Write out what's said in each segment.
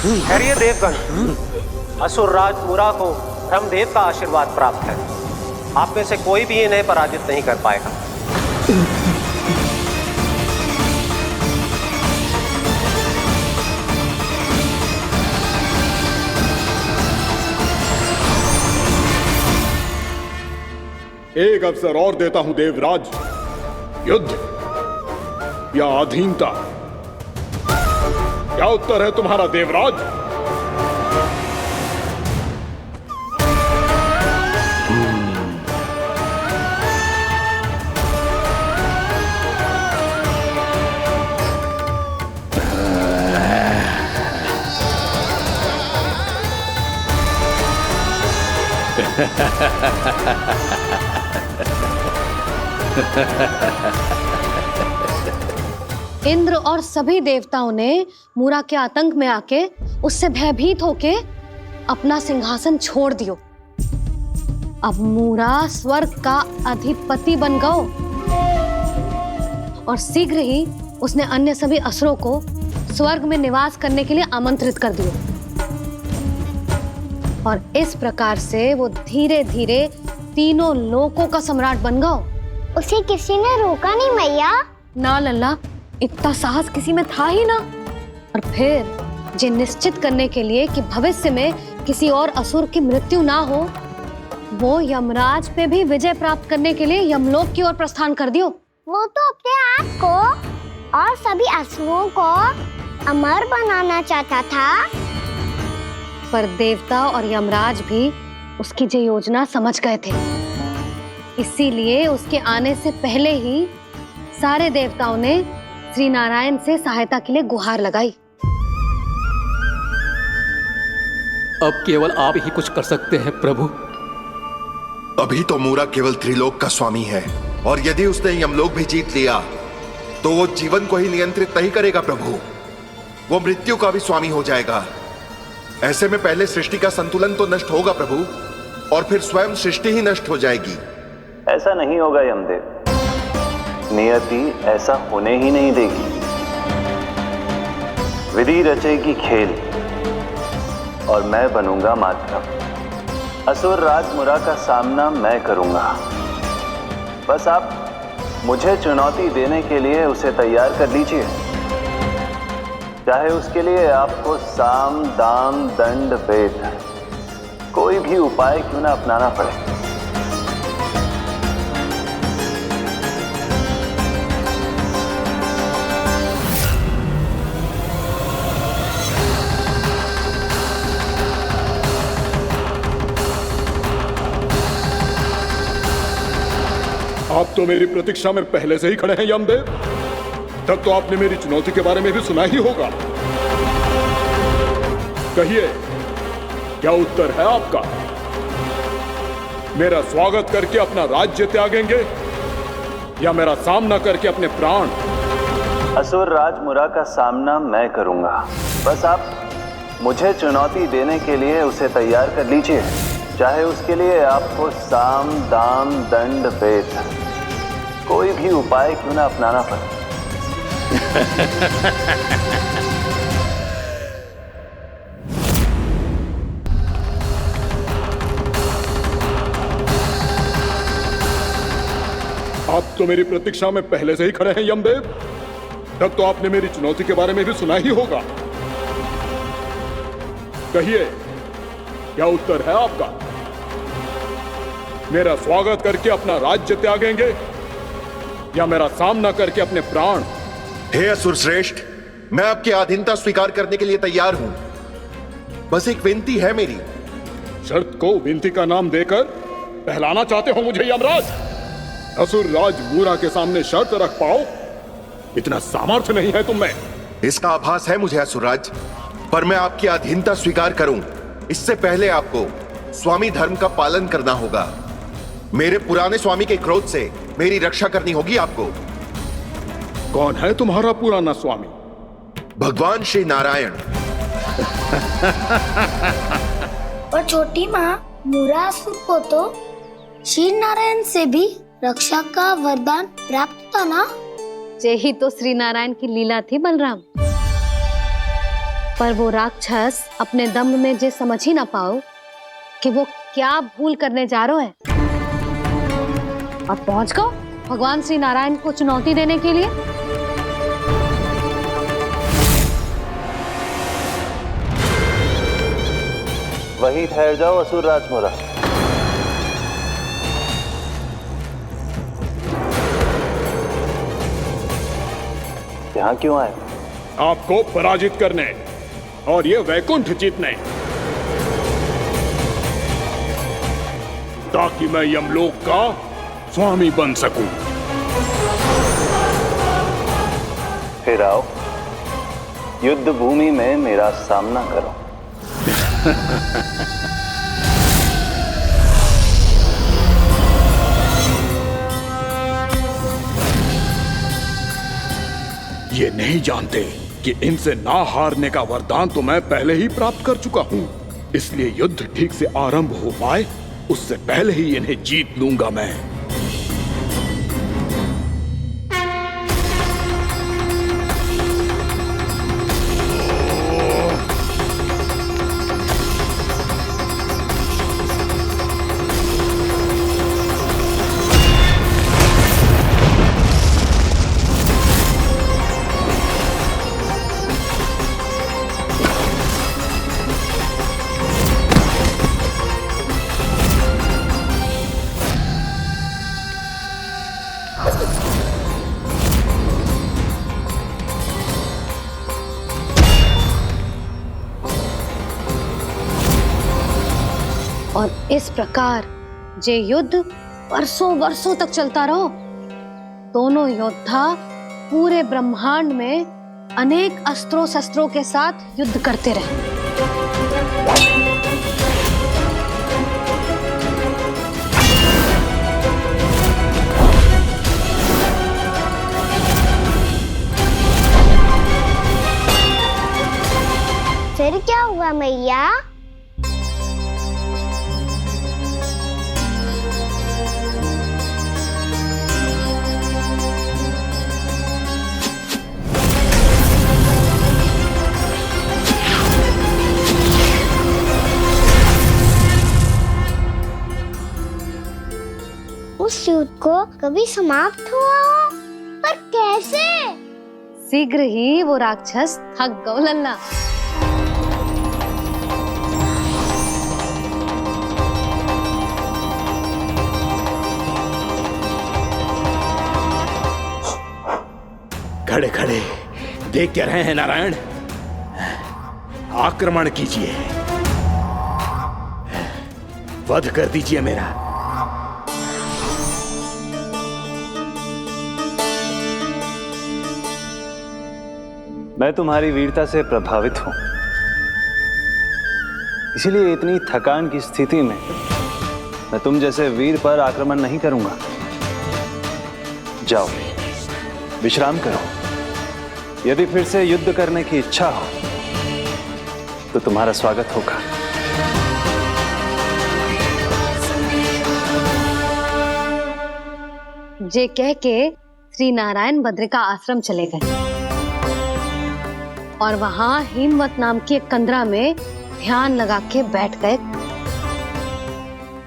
ठहरिए देवगण, असुर राज मुरा को ब्रह्मदेव का आशीर्वाद प्राप्त है। आप में से कोई भी इन्हें पराजित नहीं कर पाएगा। एक अवसर और देता हूं देवराज, युद्ध या अधीनता, क्या उत्तर है तुम्हारा देवराज? इंद्र और सभी देवताओं ने मूरा के आतंक में आके उससे भयभीत होके अपना सिंहासन छोड़ दियो। अब मूरा स्वर्ग का अधिपति बन गयो और शीघ्र ही उसने अन्य सभी असुरों को स्वर्ग में निवास करने के लिए आमंत्रित कर दियो। और इस प्रकार से वो धीरे धीरे तीनों लोकों का सम्राट बन गयो। उसे किसी ने रोका नहीं मैया? ना लल्ला, इतना साहस किसी में था ही ना। और फिर ये निश्चित करने के लिए कि भविष्य में किसी और असुर की मृत्यु ना हो, वो यमराज पे भी विजय प्राप्त करने के लिए यमलोक की ओर प्रस्थान कर दियो। वो तो अपने आप को और सभी असुरों को अमर बनाना चाहता था। पर देवता और यमराज भी उसकी ये योजना समझ गए थे। इसीलिए उसके आने से पहले ही सारे देवताओं ने श्री नारायण से सहायता के लिए गुहार लगाई। अब केवल आप ही कुछ कर सकते हैं प्रभु। अभी तो मूरा केवल त्रिलोक का स्वामी है, और यदि उसने यमलोक भी जीत लिया तो वो जीवन को ही नियंत्रित नहीं करेगा प्रभु, वो मृत्यु का भी स्वामी हो जाएगा। ऐसे में पहले सृष्टि का संतुलन तो नष्ट होगा प्रभु, और फिर स्वयं सृष्टि ही नष्ट हो जाएगी। ऐसा नहीं होगा यमदेव, नियति ऐसा होने ही नहीं देगी। विधि रचेगी खेल और मैं बनूंगा माध्यम। असुर राज मुरा का सामना मैं करूंगा। बस आप मुझे चुनौती देने के लिए उसे तैयार कर लीजिए, चाहे उसके लिए आपको साम दाम दंड भेद कोई भी उपाय क्यों ना अपनाना पड़े। आप तो मेरी प्रतीक्षा में पहले से ही खड़े हैं यमदेव। तब तो आपने मेरी चुनौती के बारे में भी सुना ही होगा। कहिए, क्या उत्तर है आपका? मेरा स्वागत करके अपना राज्य त्यागेंगे या मेरा सामना करके अपने प्राण? असुर राज मुरा का सामना मैं करूंगा। बस आप मुझे चुनौती देने के लिए उसे तैयार कर लीजिए, चाहे उसके लिए आपको साम दाम दंड भेद कोई भी उपाय क्यों ना अपनाना पड़े। आप तो मेरी प्रतीक्षा में पहले से ही खड़े हैं यमदेव। तब तो आपने मेरी चुनौती के बारे में भी सुना ही होगा। कहिए, क्या उत्तर है आपका? मेरा स्वागत करके अपना राज्य त्यागेंगे या मेरा सामना करके अपने प्राण? हे असुर श्रेष्ठ, मैं आपकी अधीनता स्वीकार करने के लिए तैयार हूं। बस एक विनती है मेरी। शर्त को विनती का नाम देकर बहलाना चाहते हो मुझे यमराज? असुर राज मूरा के सामने शर्त रख पाओ? इतना सामर्थ्य नहीं है तुम में। इसका आभास है मुझे असुरराज, पर मैं आपकी अधीनता स्वीकार करूं इससे पहले आपको स्वामी धर्म का पालन करना होगा। मेरे पुराने स्वामी के क्रोध से मेरी रक्षा करनी होगी आपको। कौन है तुम्हारा पुराना स्वामी? भगवान श्री नारायण। और छोटी माँ, मूरासुर को तो श्री नारायण से भी रक्षा का वरदान प्राप्त था ना? यही तो श्री नारायण की लीला थी बलराम। पर वो राक्षस अपने दम में जे समझ ही ना पाओ कि वो क्या भूल करने जा रहा है, और पहुंच गो भगवान श्री नारायण को चुनौती देने के लिए। वहीं ठहर जाओ असुर राज मूरा। यहाँ क्यों आए? आपको पराजित करने और ये वैकुंठ जीतने, ताकि मैं यमलोक का स्वामी बन सकूं। फिर आओ, युद्ध भूमि में मेरा सामना करो। ये नहीं जानते कि इनसे ना हारने का वरदान तो मैं पहले ही प्राप्त कर चुका हूं, इसलिए युद्ध ठीक से आरंभ हो पाए उससे पहले ही इन्हें जीत लूंगा मैं। और इस प्रकार ये युद्ध वर्षों वर्षों तक चलता रहो। दोनों योद्धा पूरे ब्रह्मांड में अनेक अस्त्रों शस्त्रों के साथ युद्ध करते रहे। फिर क्या हुआ मैया? उस युद्ध को कभी समाप्त हुआ हो, पर कैसे? शीघ्र ही वो राक्षस थक गौ लल्ला। खड़े खड़े देख क्या रहे हैं नारायण? आक्रमण कीजिए, वध कर दीजिए मेरा। मैं तुम्हारी वीरता से प्रभावित हूं, इसीलिए इतनी थकान की स्थिति में मैं तुम जैसे वीर पर आक्रमण नहीं करूंगा। जाओ विश्राम करो। यदि फिर से युद्ध करने की इच्छा हो तो तुम्हारा स्वागत होगा। जे कह के श्री नारायण बद्रिका आश्रम चले गए और वहां हिमवत नाम की एक कंदरा में ध्यान लगा के बैठ गए।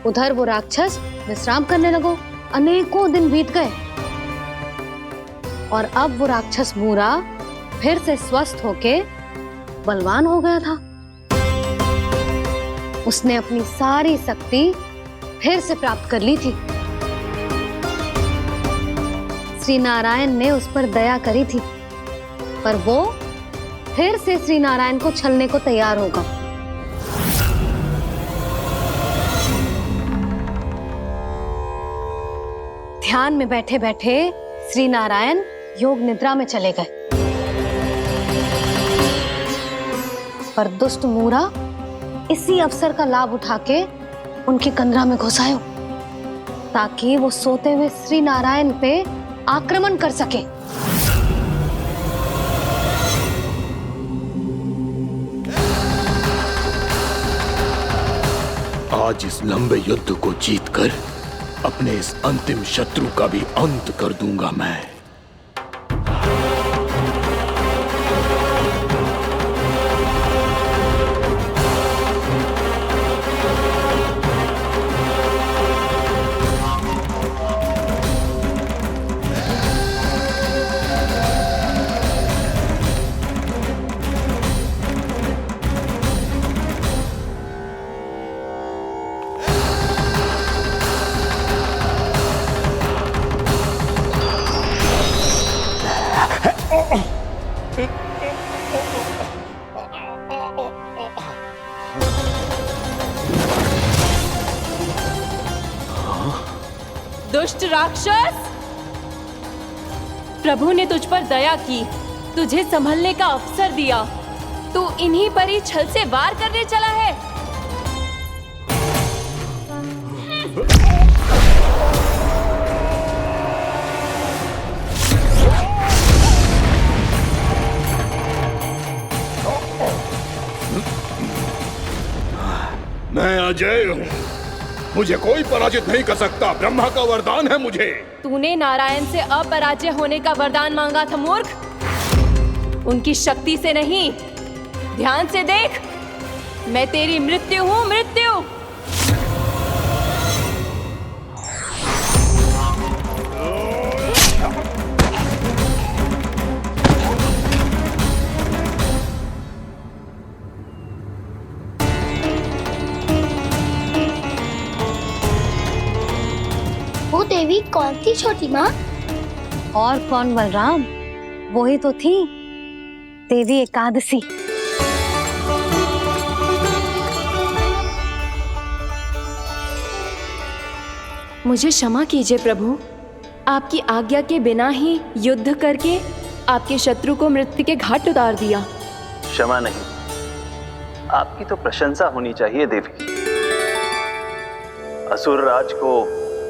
उधर वो राक्षस विश्राम करने लगो। अनेकों दिन बीत गए और अब वो राक्षस मूरा फिर से स्वस्थ होके बलवान हो गया था। उसने अपनी सारी शक्ति फिर से प्राप्त कर ली थी। श्री नारायण ने उस पर दया करी थी, पर वो फिर से श्री नारायण को छलने को तैयार होगा। ध्यान में बैठे बैठे श्री नारायण योग निद्रा में चले गए। पर दुष्ट मूरा इसी अवसर का लाभ उठा के उनकी कंदरा में घुस आयो, ताकि वो सोते हुए श्री नारायण पे आक्रमण कर सके। आज इस लंबे युद्ध को जीतकर अपने इस अंतिम शत्रु का भी अंत कर दूंगा मैं। दुष्ट राक्षस, प्रभु ने तुझ पर दया की, तुझे संभलने का अवसर दिया। तू इन्हीं पर ही छल से वार करने चला है। मैं अजय हूँ, मुझे कोई पराजित नहीं कर सकता। ब्रह्मा का वरदान है मुझे। तूने नारायण से अपराजय होने का वरदान मांगा था मूर्ख, उनकी शक्ति से नहीं। ध्यान से देख, मैं तेरी मृत्यु हूँ, मृत्यु। वो देवी कौन थी छोटी माँ? और कौन बलराम, वही तो थी देवी एकादशी। मुझे क्षमा कीजिए प्रभु, आपकी आज्ञा के बिना ही युद्ध करके आपके शत्रु को मृत्यु के घाट उतार दिया। क्षमा नहीं, आपकी तो प्रशंसा होनी चाहिए देवी। असुर राज को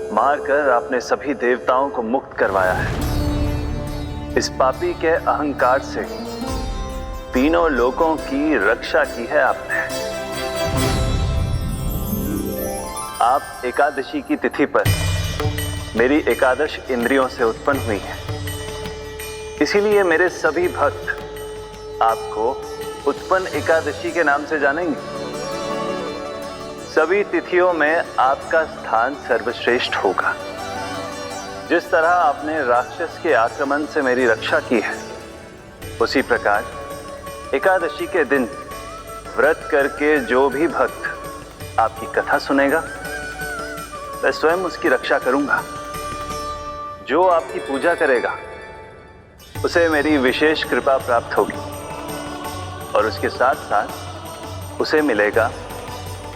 मारकर आपने सभी देवताओं को मुक्त करवाया है। इस पापी के अहंकार से तीनों लोकों की रक्षा की है आपने। आप एकादशी की तिथि पर मेरी एकादश इंद्रियों से उत्पन्न हुई हैं। इसीलिए मेरे सभी भक्त आपको उत्पन्न एकादशी के नाम से जानेंगे। सभी तिथियों में आपका स्थान सर्वश्रेष्ठ होगा। जिस तरह आपने राक्षस के आक्रमण से मेरी रक्षा की है, उसी प्रकार एकादशी के दिन व्रत करके जो भी भक्त आपकी कथा सुनेगा, मैं स्वयं उसकी रक्षा करूंगा। जो आपकी पूजा करेगा, उसे मेरी विशेष कृपा प्राप्त होगी और उसके साथ साथ उसे मिलेगा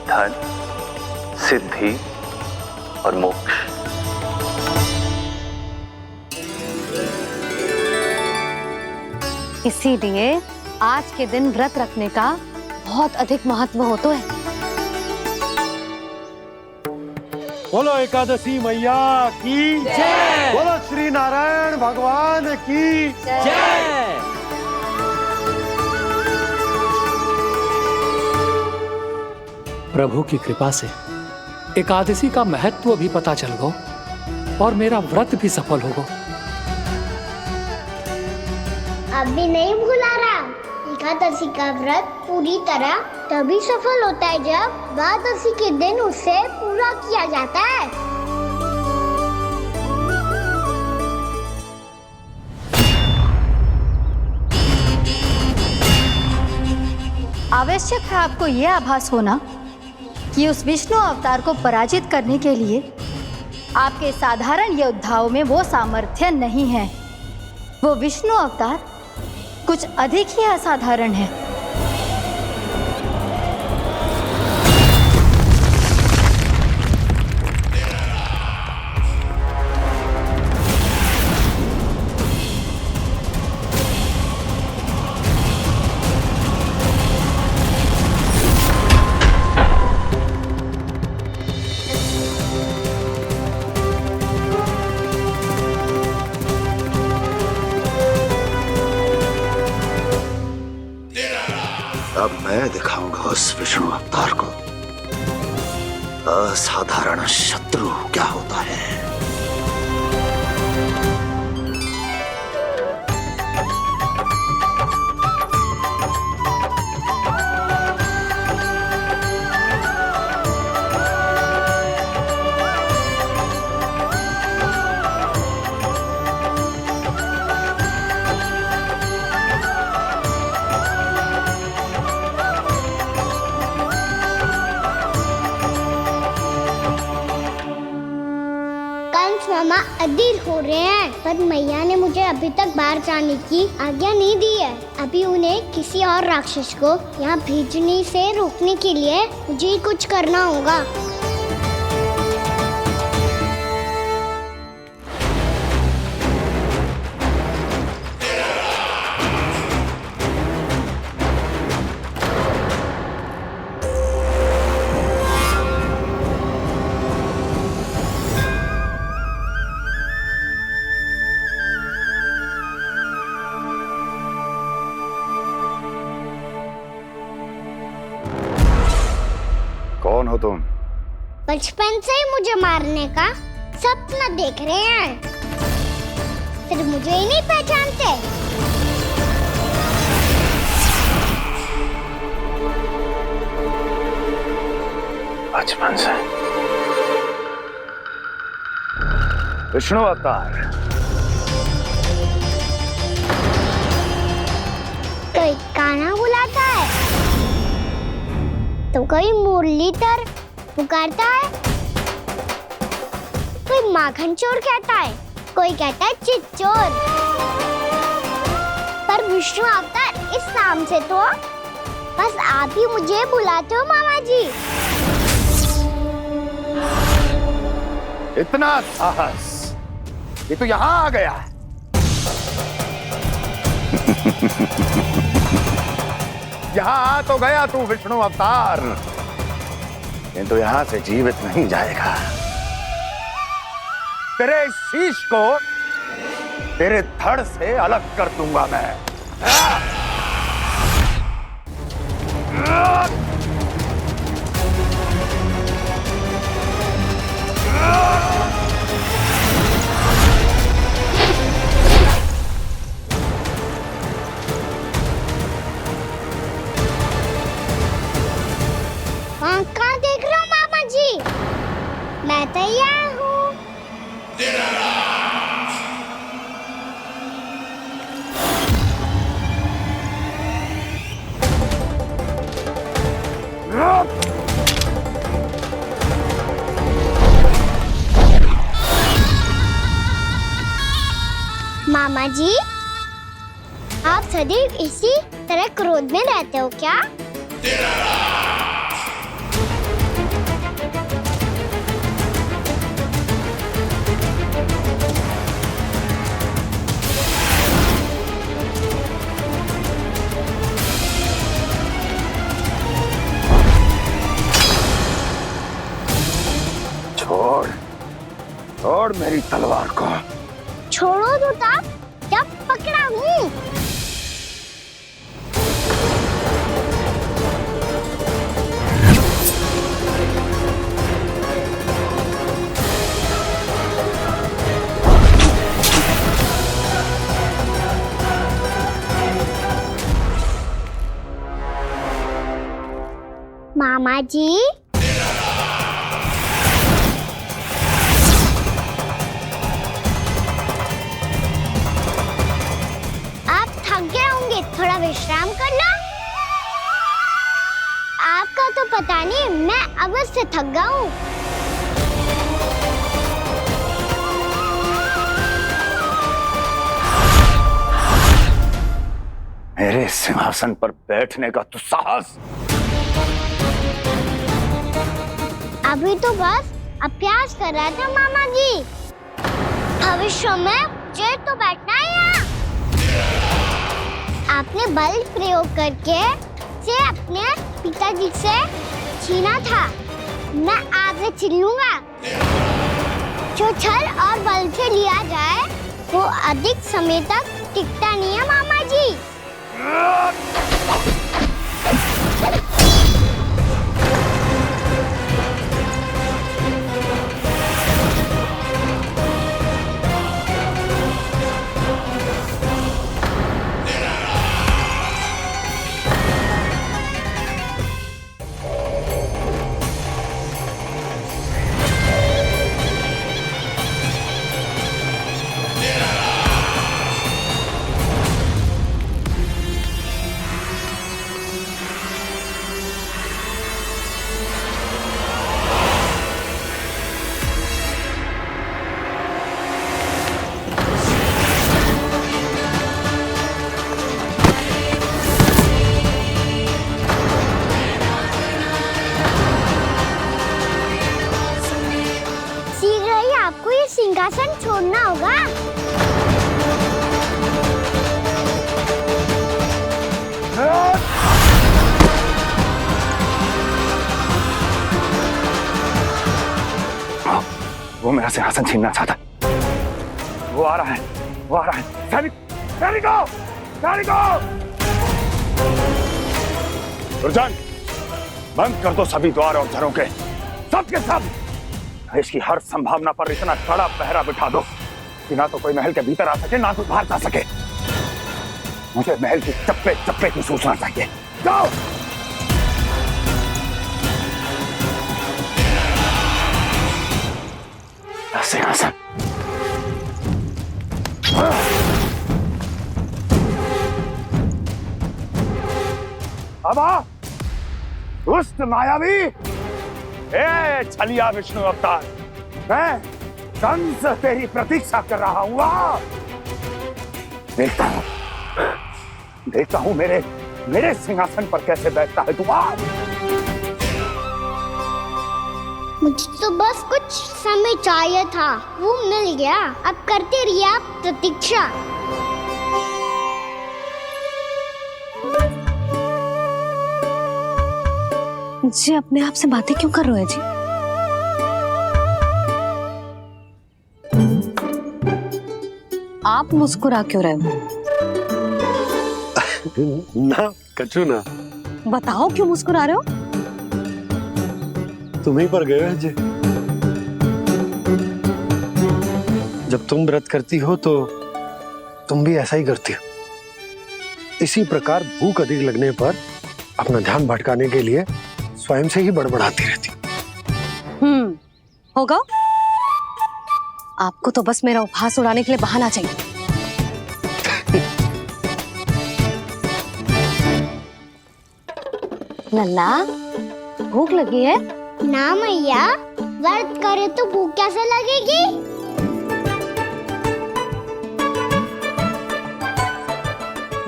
धन, सिद्धि और मोक्ष। इसीलिए आज के दिन व्रत रखने का बहुत अधिक महत्व होता है। बोलो एकादशी मैया की जय। बोलो श्री नारायण भगवान की जय। प्रभु की कृपा से एकादशी का महत्व भी पता चल गो और मेरा व्रत भी सफल होगा। अभी नहीं भूला राम, एकादशी का व्रत पूरी तरह तभी सफल होता है जब द्वादशी के दिन उसे पूरा किया जाता है। आवश्यक है आपको यह आभास होना कि उस विष्णु अवतार को पराजित करने के लिए आपके साधारण योद्धाओं में वो सामर्थ्य नहीं है। वो विष्णु अवतार कुछ अधिक ही असाधारण है। मैं दिखाऊंगा उस विष्णु अवतार को असाधारण शत्रु क्या होता है। मामा अधीर हो रहे हैं, पर मैया ने मुझे अभी तक बाहर जाने की आज्ञा नहीं दी है। अभी उन्हें किसी और राक्षस को यहाँ भेजने से रोकने के लिए मुझे ही कुछ करना होगा। कौन हो तुम? बचपन से ही मुझे मारने का सपना देख रहे हैं, सिर्फ मुझे ही नहीं पहचानते। बचपन से विष्णु अवतार। कोई कान्हा बुलाता है तो कोई मुरलीधर पुकारता है, कोई माखन चोर कहता है, कोई कहता है चिच्चोर। पर विष्णु अवतार इस नाम से तो बस आप ही मुझे बुलाते हो मामा जी। इतना साहस ये तो यहाँ आ गया है। यहाँ आ तो गया तू विष्णु अवतार, किंतु यहाँ से जीवित नहीं जाएगा। तेरे शीश को तेरे धड़ से अलग कर दूंगा मैं। कहाँ देख रहे हो मामा जी? मैं तैयार हूँ। मामा जी, आप सदैव इसी तरह क्रोध में रहते हो क्या? छोड़ छोड़ मेरी तलवार को। छोड़ो तो तब जब पकड़ा हूँ। मामा जी, थोड़ा विश्राम कर लो। आपका तो पता नहीं, मैं अवश्य थक गया हूँ। मेरे सिंहासन पर बैठने का तू साहस? अभी तो बस अभ्यास कर रहा था मामा जी। भविष्य में मुझे तो बैठना है यहाँ। आपने बल प्रयोग करके से अपने पिताजी से छीना था, मैं आज छीन लूंगा। जो छल और बल से लिया जाए वो अधिक समय तक टिकता नहीं है मामा जी। सिंहासन छोड़ना होगा। वो मेरा सिंहासन छीनना चाहता है। वो आ रहा है, वो आ रहा है। सैनिकों! दुर्जन, बंद कर दो सभी द्वार और झरोखे, सब के सब। इसकी हर संभावना पर इतना कड़ा पहरा बिठा दो कि ना तो कोई महल के भीतर आ सके, ना कोई बाहर जा सके। मुझे महल की चप्पे चप्पे की सूचना चाहिए। जाओ। सिंहासन। अब आ, दुष्ट मायावी, ए छलिया विष्णु अवतार, मैं कंस तेरी प्रतीक्षा कर रहा हूँ। आ, देखता हूँ मेरे सिंहासन पर कैसे बैठता है तू। आ, मुझे तो बस कुछ समय चाहिए था, वो मिल गया। अब करते रहिए आप प्रतीक्षा। जी अपने आप से बातें क्यों कर रहे हैं जी? आप मुस्कुरा क्यों रहे हो? ना कछु ना। बताओ क्यों मुस्कुरा रहे हो? तुम्हीं पर गए हैं जी। जब तुम व्रत करती हो तो तुम भी ऐसा ही करती हो। इसी प्रकार भूख अधिक लगने पर अपना ध्यान भटकाने के लिए स्वयं से ही बड़बड़ाती रहती। होगा। आपको तो बस मेरा उपहास उड़ाने के लिए बहाना चाहिए। लल्ला, भूख लगी है? ना मैया, व्रत करे तो भूख कैसे लगेगी?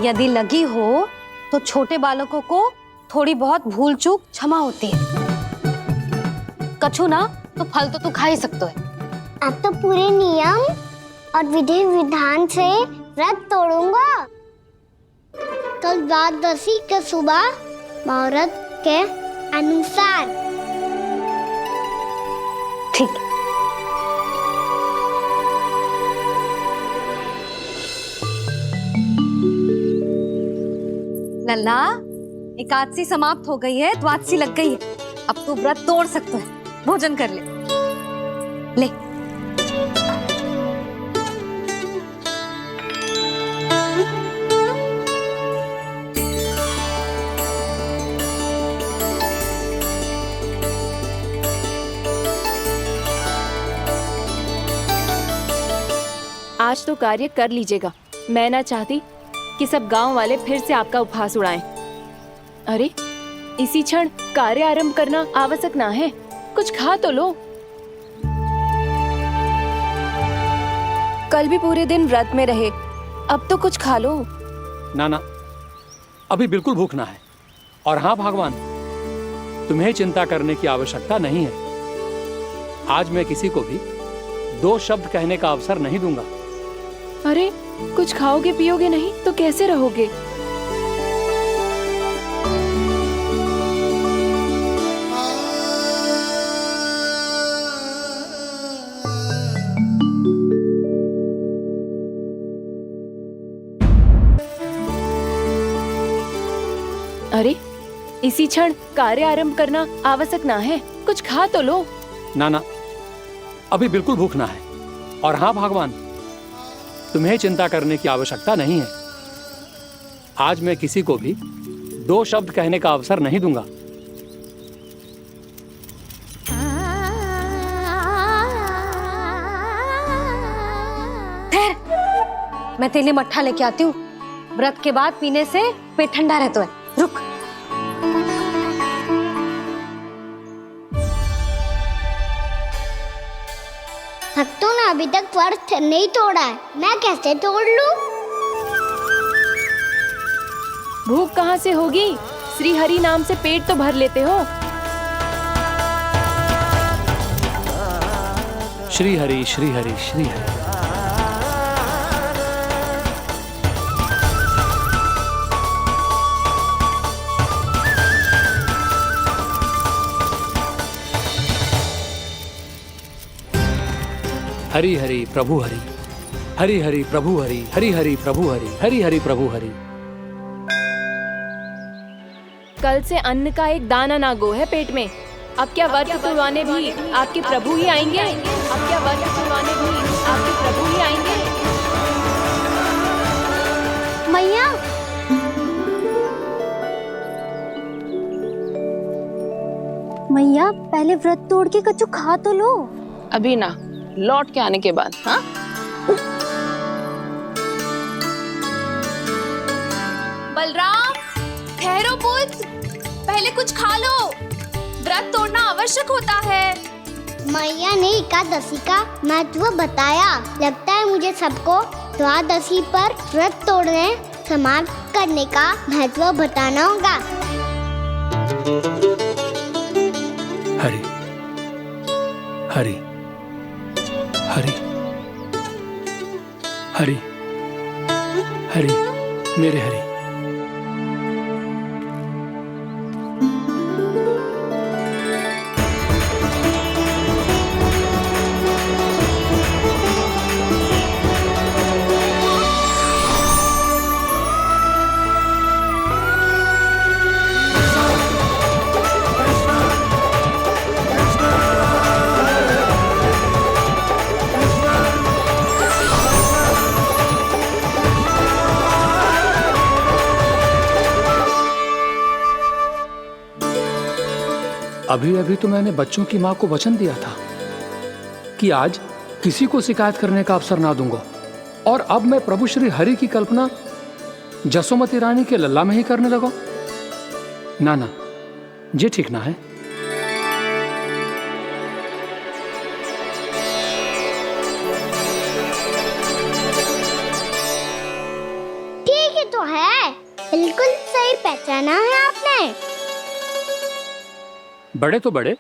यदि लगी हो तो छोटे बालकों को थोड़ी बहुत भूल चूक क्षमा होती है। कछु ना तो फल तो तू खा ही सकते है। अब तो पूरे नियम और विधि विधान से व्रत तोड़ूंगा। कल द्वादशी के सुबह मुहूर्त के अनुसार। ठीक। लल्ला, एकादशी समाप्त हो गई है, द्वादशी लग गई है। अब तू व्रत तोड़ सकते है। भोजन कर ले। ले। आज तो कार्य कर लीजिएगा। मैं ना चाहती कि सब गांव वाले फिर से आपका उपहास उड़ाएं। अरे, इसी क्षण कार्य आरंभ करना आवश्यक ना है। कुछ खा तो लो। कल भी पूरे दिन व्रत में रहे, अब तो कुछ खा लो। ना, अभी बिल्कुल भूख ना है। और हाँ भगवान, तुम्हें चिंता करने की आवश्यकता नहीं है। आज मैं किसी को भी 2 शब्द कहने का अवसर नहीं दूंगा। अरे, कुछ खाओगे पियोगे नहीं तो कैसे रहोगे? अरे, इसी क्षण कार्य आरंभ करना आवश्यक ना है। कुछ खा तो लो। ना, अभी बिल्कुल भूख ना है। और हाँ भगवान, तुम्हें चिंता करने की आवश्यकता नहीं है। आज मैं किसी को भी 2 शब्द कहने का अवसर नहीं दूंगा। मैं तेरे लिए मट्ठा लेके आती हूँ। व्रत के बाद पीने से पेट ठंडा रहता है। रुक। भक्तों ने अभी तक व्रत नहीं तोड़ा है, मैं कैसे तोड़ लूं? भूख कहाँ से होगी? श्री हरि नाम से पेट तो भर लेते हो। श्री हरि श्री हरि श्री हरि। हरि हरि प्रभु हरि, हरि हरि प्रभु हरि, हरि हरि प्रभु हरि, हरि हरि प्रभु हरि। कल से अन्न का एक दाना ना गो है पेट में। अब क्या व्रत तुड़वाने भी आपके प्रभु ही आएंगे? अब क्या व्रत तुड़वाने भी आपके प्रभु ही आएंगे? मैया, मैया पहले व्रत तोड़ के कच्चू खा तो लो। अभी ना, लौट के आने के बाद। हाँ, बलराम ठहरो पुत्र, पहले कुछ खा लो, व्रत तोड़ना आवश्यक होता है। मैया ने एकादशी का महत्व बताया। लगता है मुझे सबको द्वादशी पर व्रत तोड़ने समाप्त करने का महत्व बताना होगा। हरि हरि हरि हरि हरि, मेरे हरि। अभी अभी तो मैंने बच्चों की मां को वचन दिया था कि आज किसी को शिकायत करने का अवसर ना दूंगा, और अब मैं प्रभु श्री हरि की कल्पना जसोमती रानी के लल्ला में ही करने लगा। ना ना, ये ठीक ना है। ठीक ही तो है, बिल्कुल सही पहचाना है आपने। बड़े तो बड़े,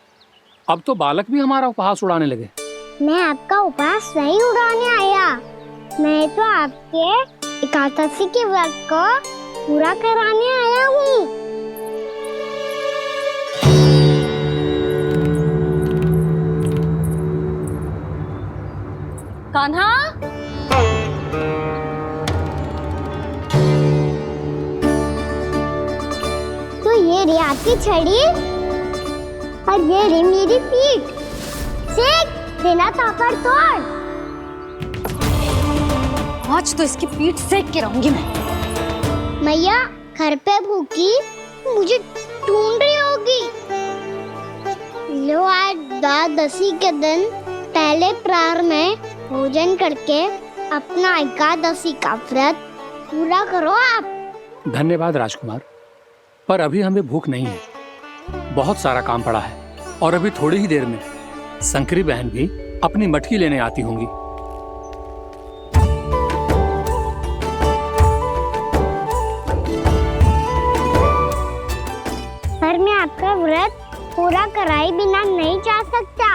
अब तो बालक भी हमारा उपहास उड़ाने लगे। मैं आपका उपहास नहीं उड़ाने आया, मैं तो आपके एकादशी के व्रत को पूरा कराने आया हूँ। कान्हा, तो ये रे आपकी छड़ी और ये रे मेरी पीठ। सेक देना तापड़ तोड़। आज तो इसकी पीठ सेक के रहूंगी मैं। मैया घर पे भूखी मुझे ढूंढ रही होगी। लो, आज द्वादशी के दिन पहले प्रहर में भोजन करके अपना एकादशी का व्रत पूरा करो आप। धन्यवाद राजकुमार, पर अभी हमें भूख नहीं है। बहुत सारा काम पड़ा है, और अभी थोड़ी ही देर में शंकरी बहन भी अपनी मटकी लेने आती होंगी। पर मैं आपका व्रत पूरा कराए बिना नहीं जा सकता।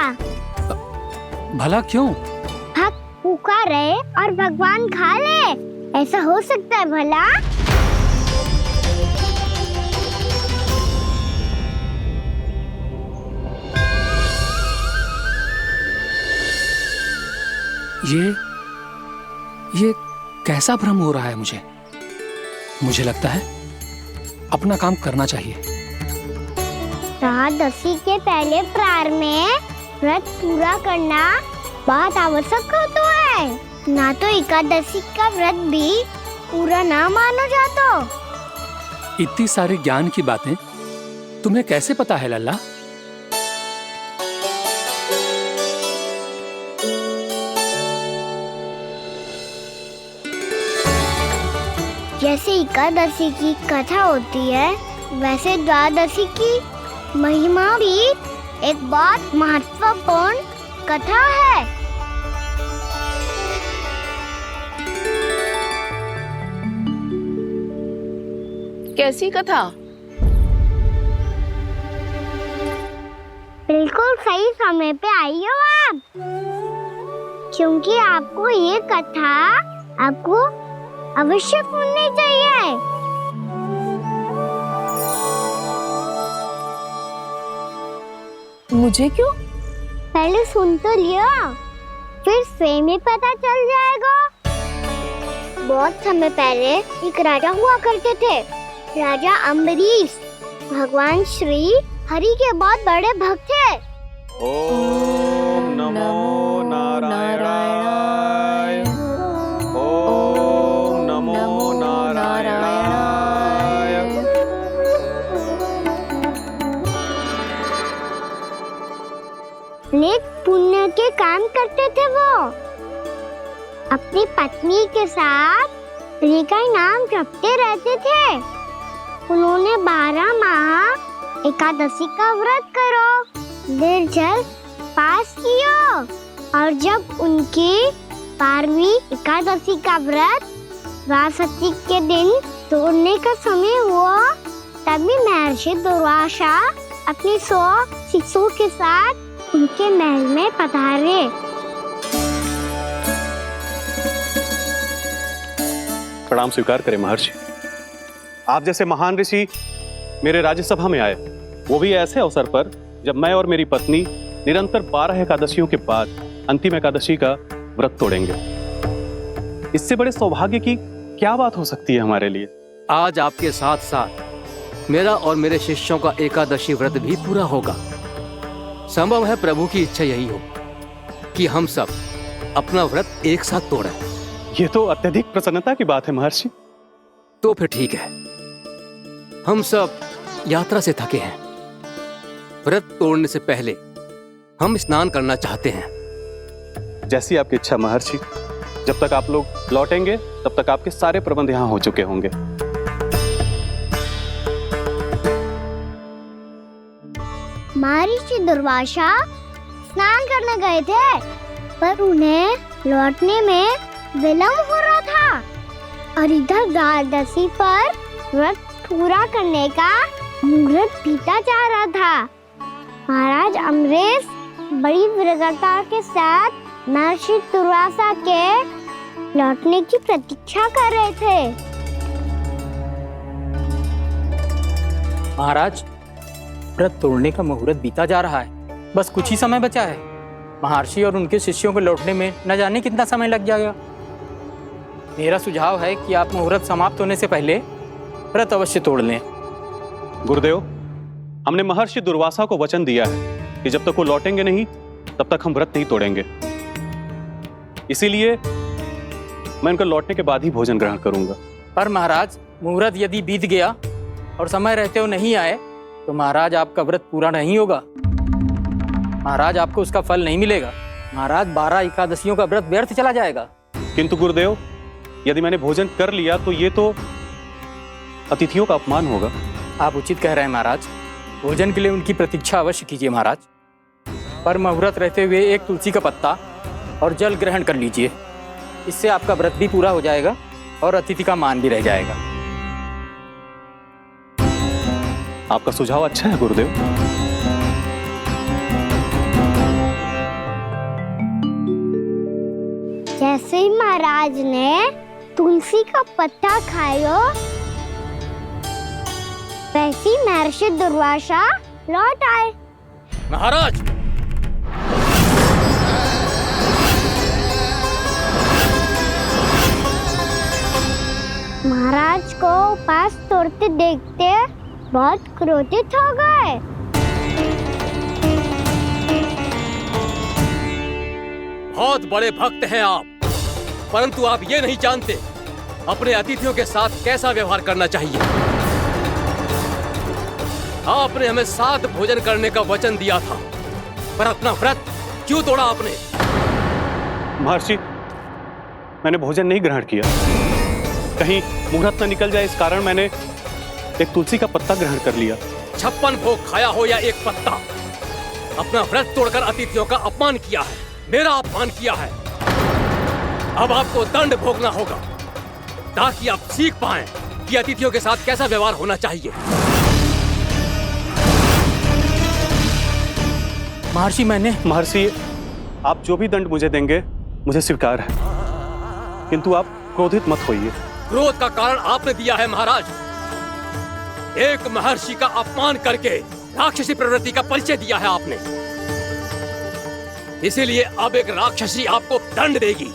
भला क्यों? भक्त भूखा रहे और भगवान खा ले, ऐसा हो सकता है भला? ये कैसा भ्रम हो रहा है मुझे? मुझे लगता है अपना काम करना चाहिए। द्वादशी के पहले प्रहर में व्रत पूरा करना बहुत आवश्यक होता है। ना तो एकादशी का व्रत भी पूरा ना माना जाता। इतनी सारी ज्ञान की बातें तुम्हें कैसे पता है लल्ला? जैसे एकादशी की कथा होती है, वैसे द्वादशी की महिमा भी एक बहुत महत्वपूर्ण कथा है। कैसी कथा? बिल्कुल सही समय पे आई हो आप। क्योंकि आपको ये कथा आपको अवश्य सुननी चाहिए। मुझे क्यों? पहले सुन तो लियो, फिर स्वयं ही पता चल जाएगा। बहुत समय पहले एक राजा हुआ करते थे, राजा अम्बरीश। भगवान श्री हरि के बहुत बड़े भक्त थे। ओम नमो नारायणाय। ओम नमो नारायणाय। नेक पुण्य के काम करते थे वो। अपनी पत्नी के साथ हरि का नाम जपते रहते थे। उन्होंने 12 माह एकादशी का व्रत करो निर्जल पास किया, और जब उनकी 12वीं एकादशी का व्रत वासंती के दिन तोड़ने का समय हुआ, तभी महर्षि दुर्वासा अपनी 100 शिष्यों के साथ उनके महल में पधारे। प्रणाम स्वीकार करें महर्षि। आप जैसे महान ऋषि मेरे राज्यसभा में आए, वो भी ऐसे अवसर पर जब मैं और मेरी पत्नी निरंतर 12 एकादशियों के बाद अंतिम एकादशी का व्रत तोड़ेंगे। इससे बड़े सौभाग्य की क्या बात हो सकती है हमारे लिए। आज आपके साथ साथ मेरा और मेरे शिष्यों का एकादशी व्रत भी पूरा होगा। संभव है प्रभु की इच्छा यही हो कि हम सब अपना व्रत एक साथ तोड़ें। ये तो अत्यधिक प्रसन्नता की बात है महर्षि। तो फिर ठीक है, हम सब यात्रा से थके हैं। व्रत तोड़ने से पहले हम स्नान करना चाहते हैं। जैसी आपकी इच्छा महर्षि। जब तक आप लोग लौटेंगे तब तक आपके सारे प्रबंध यहाँ हो चुके होंगे। महर्षि दुर्वासा स्नान करने गए थे, पर उन्हें लौटने में विलंब हो रहा था, और इधर द्वादशी पर व्रत पूरा करने का मुहूर्त बीता जा रहा था। महाराज अम्बरीश बड़ी विरगता के साथ महर्षि दुर्वासा के लौटने की प्रतीक्षा कर रहे थे। महाराज, व्रत तोड़ने का मुहूर्त बीता जा रहा है। बस कुछ ही समय बचा है। महर्षि और उनके शिष्यों को लौटने में न जाने कितना समय लग जाएगा। मेरा सुझाव है कि आप मुहूर्त समाप्त होने से पहले व्रत अवश्य तोड़ लें। गुरुदेव, हमने महर्षि दुर्वासा को वचन दिया है कि जब तक वो लौटेंगे नहीं तब तक हम व्रत नहीं तोड़ेंगे। इसीलिए मैं उनका लौटने के बाद ही भोजन ग्रहण करूंगा। पर महाराज, मुहूर्त यदि बीत गया और समय रहते हुए नहीं आए तो महाराज आपका व्रत पूरा नहीं होगा। महाराज, आपको उसका फल नहीं मिलेगा। महाराज, 12 एकादशियों का व्रत व्यर्थ चला जाएगा। किंतु गुरुदेव, यदि मैंने भोजन कर लिया तो ये तो अतिथियों का अपमान होगा। आप उचित कह रहे हैं महाराज। भोजन के लिए उनकी प्रतीक्षा अवश्य कीजिए महाराज। पर मुहूर्त रहते हुए एक तुलसी का पत्ता और जल ग्रहण कर लीजिए। इससे आपका व्रत भी पूरा हो जाएगा और अतिथि का मान भी रह जाएगा। आपका सुझाव अच्छा है गुरुदेव। जैसे ही महाराज ने तुलसी का पत्ता खाया, वैसे ही महर्षि दुर्वासा लौट आए। महाराज, महाराज को उपास तोड़ते देखते बहुत क्रोधित हो गए। बहुत बड़े भक्त हैं आप, परंतु आप ये नहीं जानते अपने अतिथियों के साथ कैसा व्यवहार करना चाहिए। आपने हमें साथ भोजन करने का वचन दिया था, पर अपना व्रत क्यों तोड़ा आपने? महर्षि, मैंने भोजन नहीं ग्रहण किया। कहीं मुहूर्त न निकल जाए इस कारण मैंने एक तुलसी का पत्ता ग्रहण कर लिया। 56 भोग खाया हो या एक पत्ता, अपना व्रत तोड़कर अतिथियों का अपमान किया है, मेरा अपमान किया है। अब आपको दंड भोगना होगा ताकि आप सीख पाएं कि अतिथियों के साथ कैसा व्यवहार होना चाहिए। महर्षि, आप जो भी दंड मुझे देंगे मुझे स्वीकार है, किंतु आप क्रोधित मत होइए। क्रोध का कारण आपने दिया है महाराज। एक महर्षि का अपमान करके राक्षसी प्रवृत्ति का परिचय दिया है आपने, इसीलिए अब एक राक्षसी आपको दंड देगी।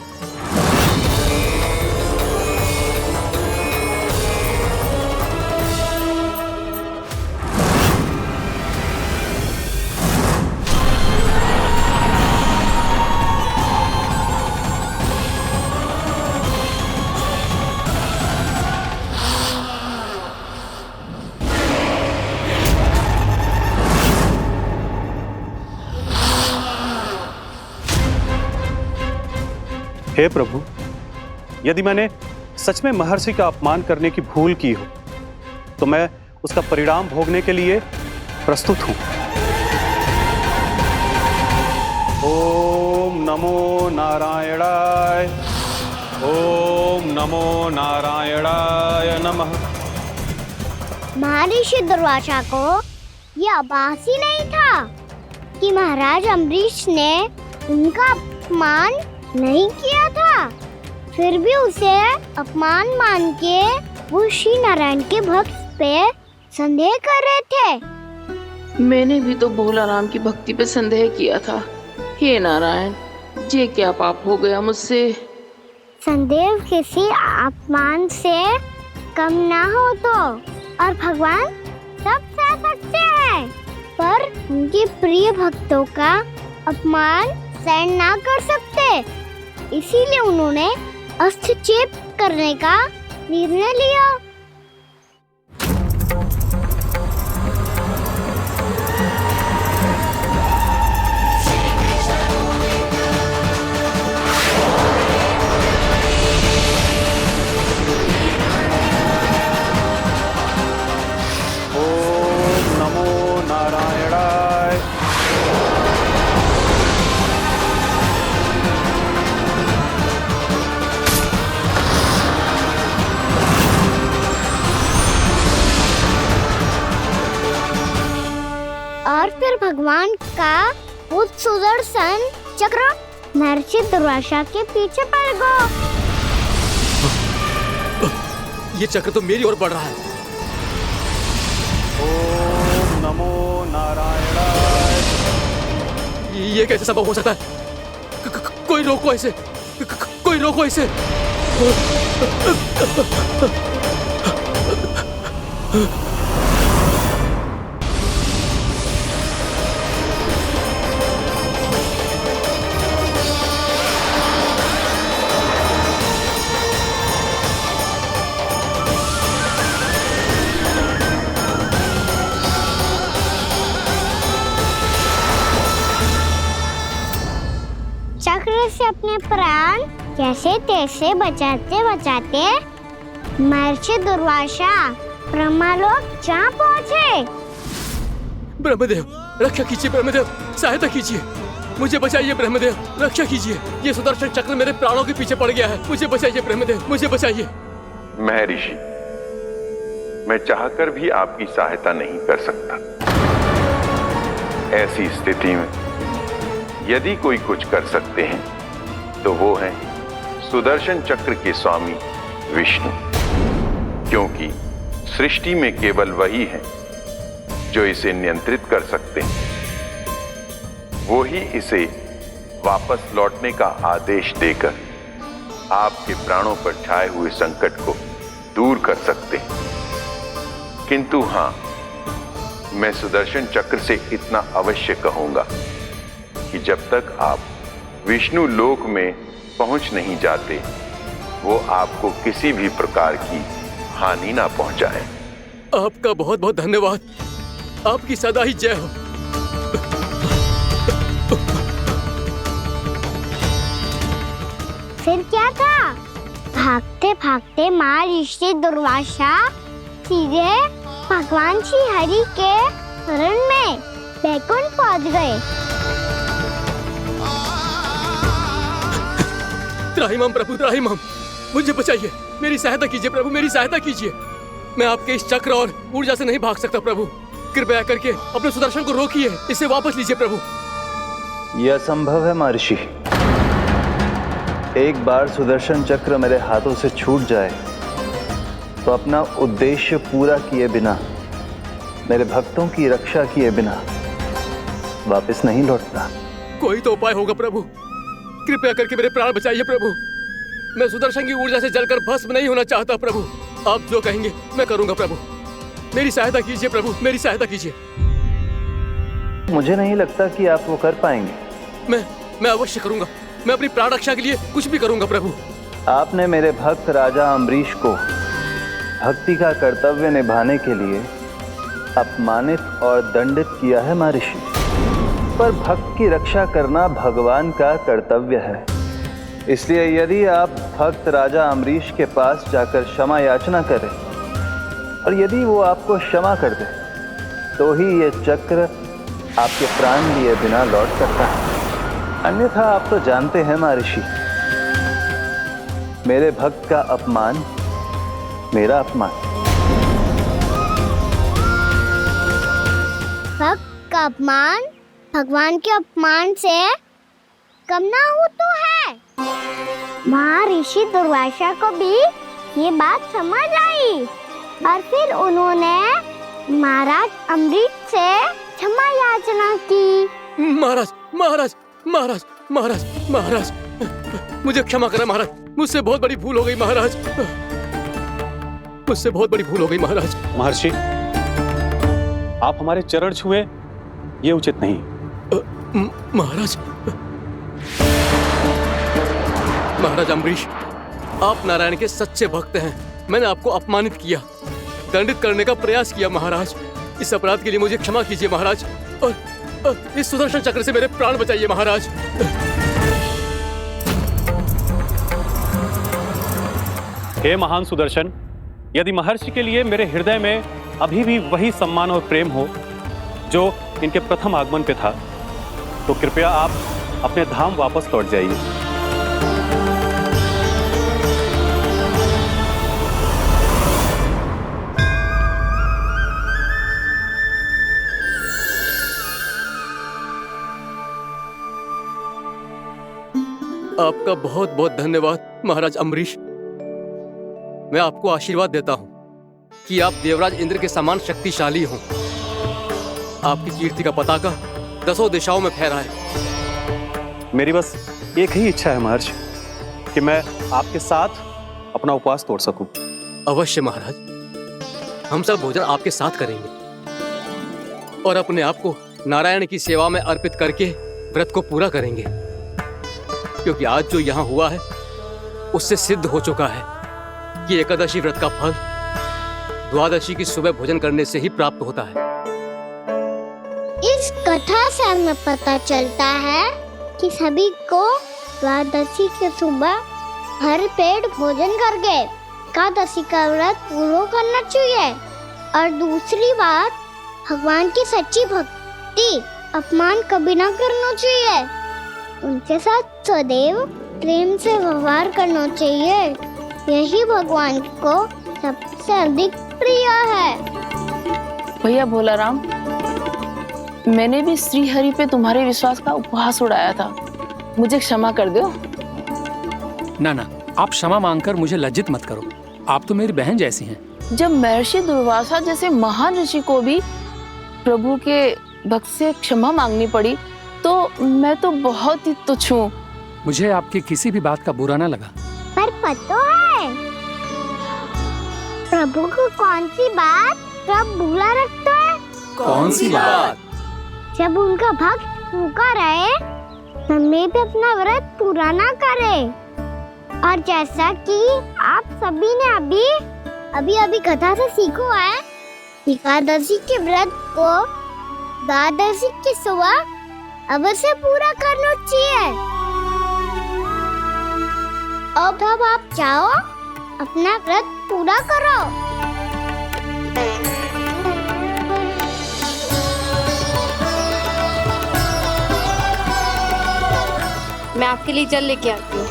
हे प्रभु, यदि मैंने सच में महर्षि का अपमान करने की भूल की हो तो मैं उसका परिणाम भोगने के लिए प्रस्तुत हूं। ओम नमो नारायणाय, ओम नमो नारायणाय नमः। महर्षि दुर्वासा को यह आभास ही नहीं था कि महाराज अम्बरीश ने उनका अपमान नहीं किया था, फिर भी उसे अपमान मान के वो श्री नारायण के भक्त पे संदेह कर रहे थे। मैंने भी तो भोला राम की भक्ति पे संदेह किया था। हे नारायण, ये क्या पाप हो गया मुझसे? संदेह किसी अपमान से कम ना हो तो, और भगवान सब सह सकते हैं, पर उनके प्रिय भक्तों का अपमान सहन ना कर सकते, इसीलिए उन्होंने हस्तक्षेप करने का निर्णय लिया। ओम नमो नारायणाय। और फिर भगवान का वो सुदर्शन चक्र महर्षि दुर्वासा के पीछे पड़ गया। ये चक्र तो मेरी ओर बढ़ रहा है। ओम नमो नारायणाय। ये कैसे संभव हो सकता है? कोई रोको इसे, कोई रोको इसे। चक्र से अपने प्राण कैसे तैसे बचाते बचाते महर्षि दुर्वासा ब्रह्मलोक जा पहुँचे। ब्रह्मदेव रक्षा कीजिए, ब्रह्मदेव सहायता कीजिए, मुझे बचाइए ब्रह्मदेव, रक्षा कीजिए। ये सुदर्शन चक्र मेरे प्राणों के पीछे पड़ गया है, मुझे बचाइए ब्रह्मदेव, मुझे बचाइए। महर्षि, मैं चाहकर भी आपकी सहायता नहीं कर सकता। ऐसी स्थिति में यदि कोई कुछ कर सकते हैं तो वो हैं सुदर्शन चक्र के स्वामी विष्णु, क्योंकि सृष्टि में केवल वही है जो इसे नियंत्रित कर सकते हैं। वो ही इसे वापस लौटने का आदेश देकर आपके प्राणों पर छाए हुए संकट को दूर कर सकते हैं। किंतु हां, मैं सुदर्शन चक्र से इतना अवश्य कहूंगा कि जब तक आप विष्णु लोक में पहुंच नहीं जाते, वो आपको किसी भी प्रकार की हानि ना पहुंचाए। आपका बहुत बहुत धन्यवाद, आपकी सदा ही जय हो। फिर क्या था? भागते भागते महर्षि दुर्वासा सीधे भगवान श्री हरि के शरण में बैकुंठ पहुंच गए। त्राहिमाम प्रभु, त्राहिमाम, मुझे बचाइए, मेरी सहायता कीजिए प्रभु, मेरी सहायता कीजिए। मैं आपके इस चक्र और ऊर्जा से नहीं भाग सकता प्रभु, कृपया करके अपने सुदर्शन को रोकिए, इसे वापस लीजिए प्रभु। यह असंभव है महर्षि। एक बार सुदर्शन चक्र मेरे हाथों से छूट जाए तो अपना उद्देश्य पूरा किए बिना, मेरे भक्तों की रक्षा किए बिना वापस नहीं लौटता। कोई तो उपाय होगा प्रभु, कृपया करके मेरे प्राण बचाइए प्रभु। मैं सुदर्शन की ऊर्जा से जलकर भस्म नहीं होना चाहता प्रभु। आप जो कहेंगे मैं करूंगा प्रभु। मेरी सहायता कीजिए प्रभु, मेरी सहायता कीजिए। मुझे नहीं लगता कि आप वो कर पाएंगे। मैं अवश्य करूंगा। मैं अपनी प्राण रक्षा के लिए कुछ भी करूंगा प्रभु। आपने मेरे भक्त राजा अम्बरीश को भक्ति का कर्तव्य निभाने के लिए अपमानित और दंडित किया है महर्षि, पर भक्त की रक्षा करना भगवान का कर्तव्य है। इसलिए यदि आप भक्त राजा अम्बरीश के पास जाकर क्षमा याचना करें और यदि वो आपको क्षमा कर दे तो ही ये चक्र आपके प्राण लिए बिना लौट सकता है। अन्यथा आप तो जानते हैं महर्षि, मेरे भक्त का अपमान मेरा अपमान। भक्त का अपमान भगवान के अपमान से कम ना हो तो है। महर्षि दुर्वासा को भी ये बात समझ आई और फिर उन्होंने महाराज अम्बरीश से क्षमा याचना की। महाराज महाराज महाराज महाराज महाराज, मुझे क्षमा करें महाराज। मुझसे बहुत बड़ी भूल हो गई महाराज, मुझसे बहुत बड़ी भूल हो गई महाराज। महर्षि, आप हमारे चरण छुए ये उचित नहीं। महाराज महाराज अम्बरीश, आप नारायण के सच्चे भक्त हैं। मैंने आपको अपमानित किया, दंडित करने का प्रयास किया महाराज। इस अपराध के लिए मुझे क्षमा कीजिए महाराज, और इस सुदर्शन चक्र से मेरे प्राण बचाइए महाराज। हे महान सुदर्शन, यदि महर्षि के लिए मेरे हृदय में अभी भी वही सम्मान और प्रेम हो जो इनके प्रथम आगमन पे था, तो कृपया आप अपने धाम वापस लौट जाइए। आपका बहुत बहुत धन्यवाद महाराज अम्बरीश। मैं आपको आशीर्वाद देता हूं कि आप देवराज इंद्र के समान शक्तिशाली हों। आपकी कीर्ति का पताका 10 दिशाओं में फहराए। मेरी बस एक ही इच्छा है महर्षि, कि मैं आपके साथ अपना उपवास तोड़ सकूं। अवश्य महाराज, हम सब भोजन आपके साथ करेंगे और अपने आप को नारायण की सेवा में अर्पित करके व्रत को पूरा करेंगे, क्योंकि आज जो यहाँ हुआ है उससे सिद्ध हो चुका है कि एकादशी व्रत का फल द्वादशी की सुबह भोजन करने से ही प्राप्त होता है। इस कथा से हमें पता चलता है कि सभी को द्वादशी के सुबह भर पेट भोजन करके एकादशी का व्रत पूरा करना चाहिए। और दूसरी बात, भगवान की सच्ची भक्ति अपमान कभी ना करना चाहिए। उनके साथ सदैव प्रेम से व्यवहार करना चाहिए। यही भगवान को सबसे अधिक प्रिय है। भैया भोला राम, मैंने भी श्री हरि पे तुम्हारे विश्वास का उपहास उड़ाया था, मुझे क्षमा कर दो। ना ना, आप क्षमा मांगकर मुझे लज्जित मत करो। आप तो मेरी बहन जैसी हैं। जब महर्षि दुर्वासा जैसे महान ऋषि को भी प्रभु के भक्त से क्षमा मांगनी पड़ी, तो मैं तो बहुत ही तुच्छ हूँ। मुझे आपकी किसी भी बात का बुरा ना लगा। पर पता है प्रभु को कौन सी बात सब बुरा रखता है? कौन सी बात? जब उनका भक्त भूखा रहे, हमें भी अपना व्रत पूरा ना करे। और जैसा कि आप सभी ने अभी कथा से सीखो है, एकादशी के व्रत को द्वादशी की सुबह अवश्य पूरा करना चाहिए। अब आप जाओ, अपना व्रत पूरा करो। मैं आपके लिए जल लेके आती हूँ।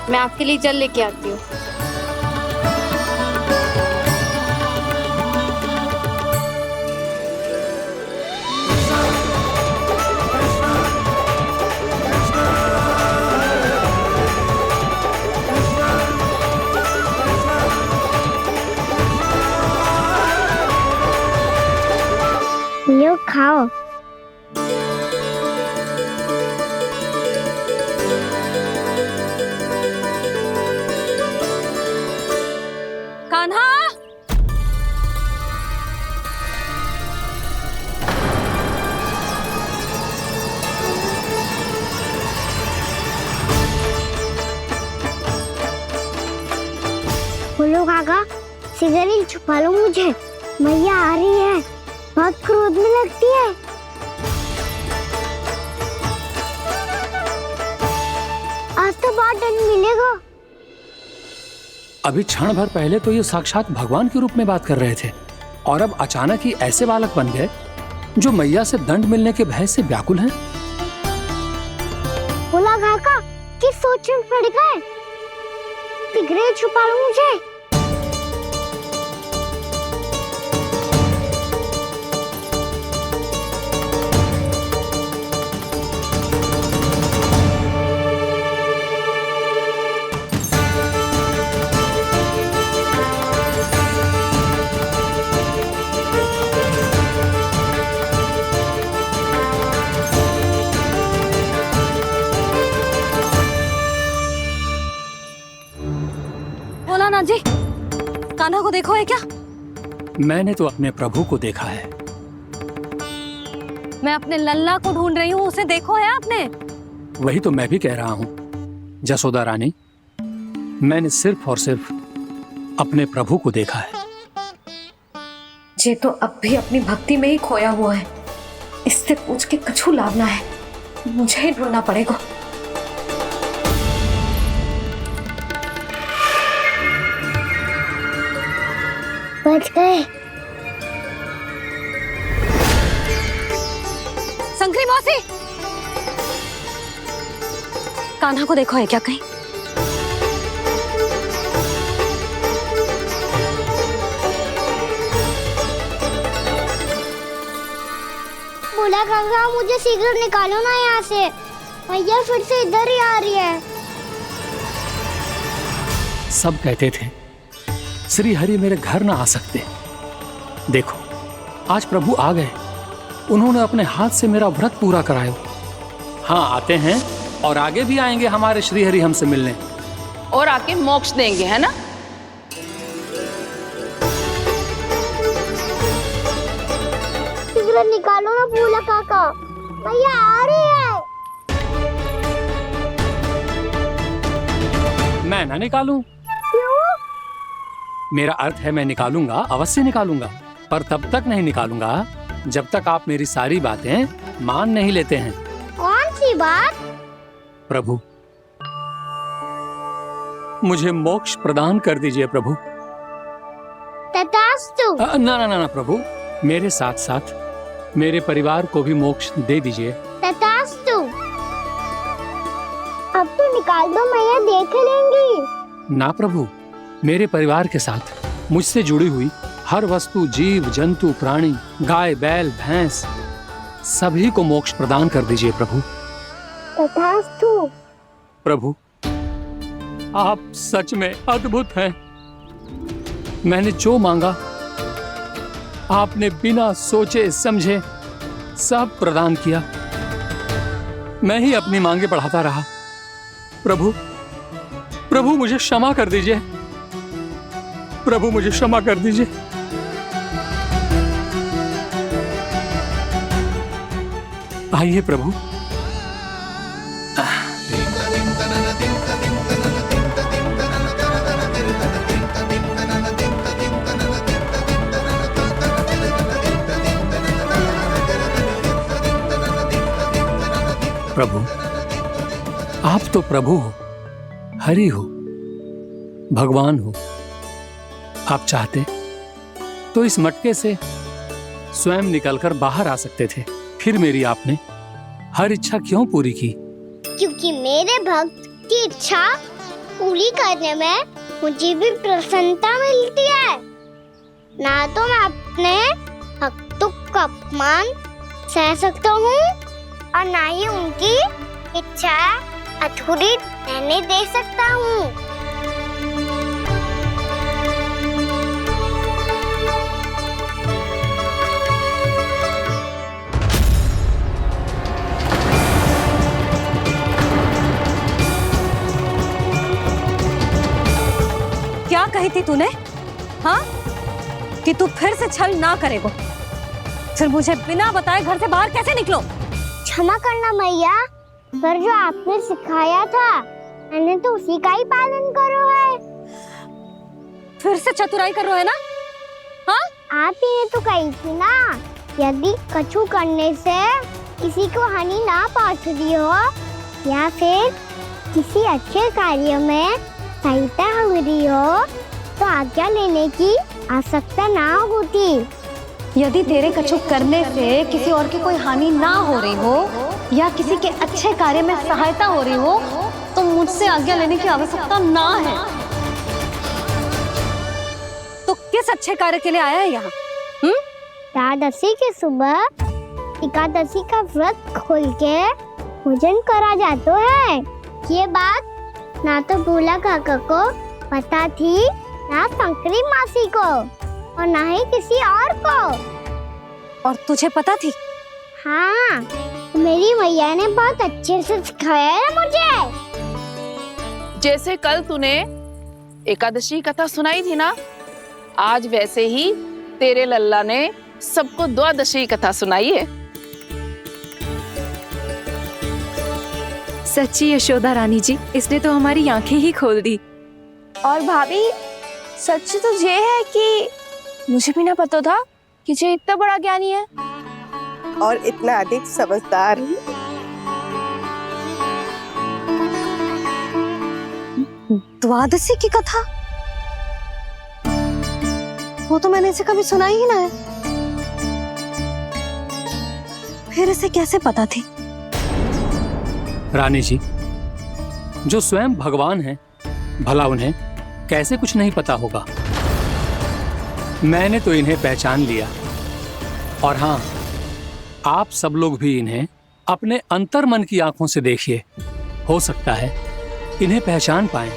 मैं आपके लिए जल लेके आती हूँ। खाओ। कान्हा, बोलो काका, सिगरेट छुपा लो मुझे, मैया आ रही है, बहुत क्रोध में लगती है। आज तो बहुत दंड मिलेगा। अभी क्षण भर पहले तो ये साक्षात भगवान के रूप में बात कर रहे थे और अब अचानक ही ऐसे बालक बन गए जो मैया से दंड मिलने के भय से व्याकुल हैं। बोला काका, किस सोच में पड़ गए? सिगरेट छुपा लो मुझे। भोलानाथ जी, कान्हा को देखो है क्या? मैंने तो अपने प्रभु को देखा है। मैं अपने लल्ला को ढूंढ रही हूँ, उसे देखो है आपने? वही तो मैं भी कह रहा हूँ जसोदा रानी, मैंने सिर्फ और सिर्फ अपने प्रभु को देखा है। ये तो अब भी अपनी भक्ति में ही खोया हुआ है, इससे पूछ के कछु लाभ ना है, मुझे ही ढूंढना पड़ेगा। बच गए। शंकरी मौसी, कान्हा को देखो है क्या कहीं? बोला काका, मुझे सिगरेट निकालो ना यहाँ से, भैया फिर से इधर ही आ रही है। सब कहते थे श्री हरि मेरे घर ना आ सकते। देखो आज प्रभु आ गए, उन्होंने अपने हाथ से मेरा व्रत पूरा कराया। हाँ, आते हैं और आगे भी आएंगे हमारे श्री हरि हमसे मिलने और आके मोक्ष देंगे, है ना? सिगरेट निकालो ना बोला काका, भैया आ रही है। मैं ना निकालूं? मेरा अर्थ है मैं निकालूंगा, अवश्य निकालूंगा, पर तब तक नहीं निकालूंगा जब तक आप मेरी सारी बातें मान नहीं लेते हैं। कौन सी बात? प्रभु, मुझे मोक्ष प्रदान कर दीजिए प्रभु। तथास्तु। ना ना ना प्रभु, मेरे साथ साथ मेरे परिवार को भी मोक्ष दे दीजिए। तथास्तु। अब तो निकाल दो, मैया देख लेंगी। ना प्रभु, मेरे परिवार के साथ मुझसे जुड़ी हुई हर वस्तु, जीव जंतु, प्राणी, गाय बैल भैंस, सभी को मोक्ष प्रदान कर दीजिए प्रभु। तथास्तु। प्रभु, आप सच में अद्भुत हैं। मैंने जो मांगा आपने बिना सोचे समझे सब प्रदान किया। मैं ही अपनी मांगे बढ़ाता रहा। प्रभु, प्रभु मुझे क्षमा कर दीजिए। प्रभु मुझे क्षमा कर दीजिए। आइए प्रभु। प्रभु, आप तो प्रभु हो, हरि हो, भगवान हो। आप चाहते तो इस मटके से स्वयं निकलकर बाहर आ सकते थे, फिर मेरी आपने हर इच्छा क्यों पूरी की? क्योंकि मेरे भक्त की इच्छा पूरी करने में मुझे भी प्रसन्नता मिलती है। ना तो मैं अपने भक्तों का अपमान सह सकता हूँ और ना ही उनकी इच्छा अधूरी रहने दे सकता हूँ। की थी तूने? हाँ, कि तू फिर से छल ना करेगा। फिर मुझे बिना बताए घर से बाहर कैसे निकलो? क्षमा करना मैया, पर जो आपने सिखाया था मैंने तो उसी का ही पालन करो है। फिर से चतुराई कर रहे हो है ना? हाँ? आप ही ने तो कही थी ना, यदि कछु करने से किसी को हानि ना पहुंच रही हो या फिर किसी अच्छे कार्य में सहायता हो रही हो तो आज्ञा लेने की आवश्यकता ना होती। यदि तेरे कछु करने से किसी और की कोई हानि ना हो रही हो या किसी के अच्छे कार्य में सहायता हो रही हो तो मुझसे आज्ञा लेने की आवश्यकता ना है। तो किस अच्छे कार्य के लिए आया है यहाँ? एकादशी के सुबह एकादशी का व्रत खोल के भोजन करा जाता है। ये बात ना तो भोला काका को पता थी, ना शंकरी मासी को और ना ही किसी और को। और तुझे पता थी? हाँ, मेरी मैया ने बहुत अच्छे से सिखाया है मुझे। जैसे कल तूने एकादशी कथा सुनाई थी ना, आज वैसे ही तेरे लल्ला ने सबको द्वादशी कथा सुनाई है। सच्ची यशोदा रानी जी, इसने तो हमारी आंखें ही खोल दी। और भाभी, सच तो ये है कि मुझे भी ना पता था कि ये इतना बड़ा ज्ञानी है और इतना अधिक समझदार। द्वादशी की कथा? वो तो मैंने इसे कभी सुना ही ना है। फिर इसे कैसे पता थी? रानी जी, जो स्वयं भगवान हैं, भला उन्हें कैसे कुछ नहीं पता होगा। मैंने तो इन्हें पहचान लिया। और हाँ, आप सब लोग भी इन्हें अपने अंतर्मन की आंखों से देखिए, हो सकता है इन्हें पहचान पाएं।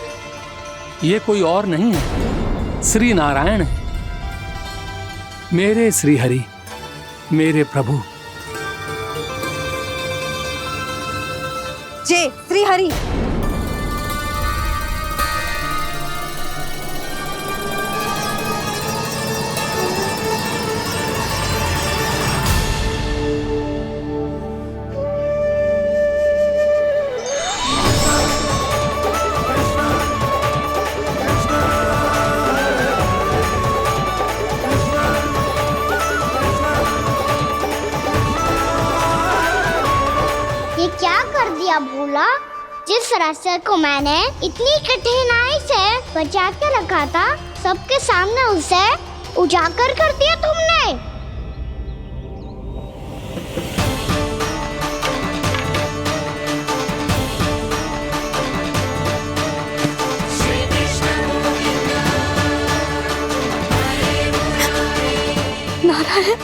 ये कोई और नहीं है, श्री नारायण है, मेरे श्री हरि, मेरे प्रभु। जय श्री हरि। ये क्या कर दिया भोला? जिस रास्ते को मैंने इतनी कठिनाई से बचा के रखा था, सबके सामने उसे उजागर कर दिया तुमने। नारायण,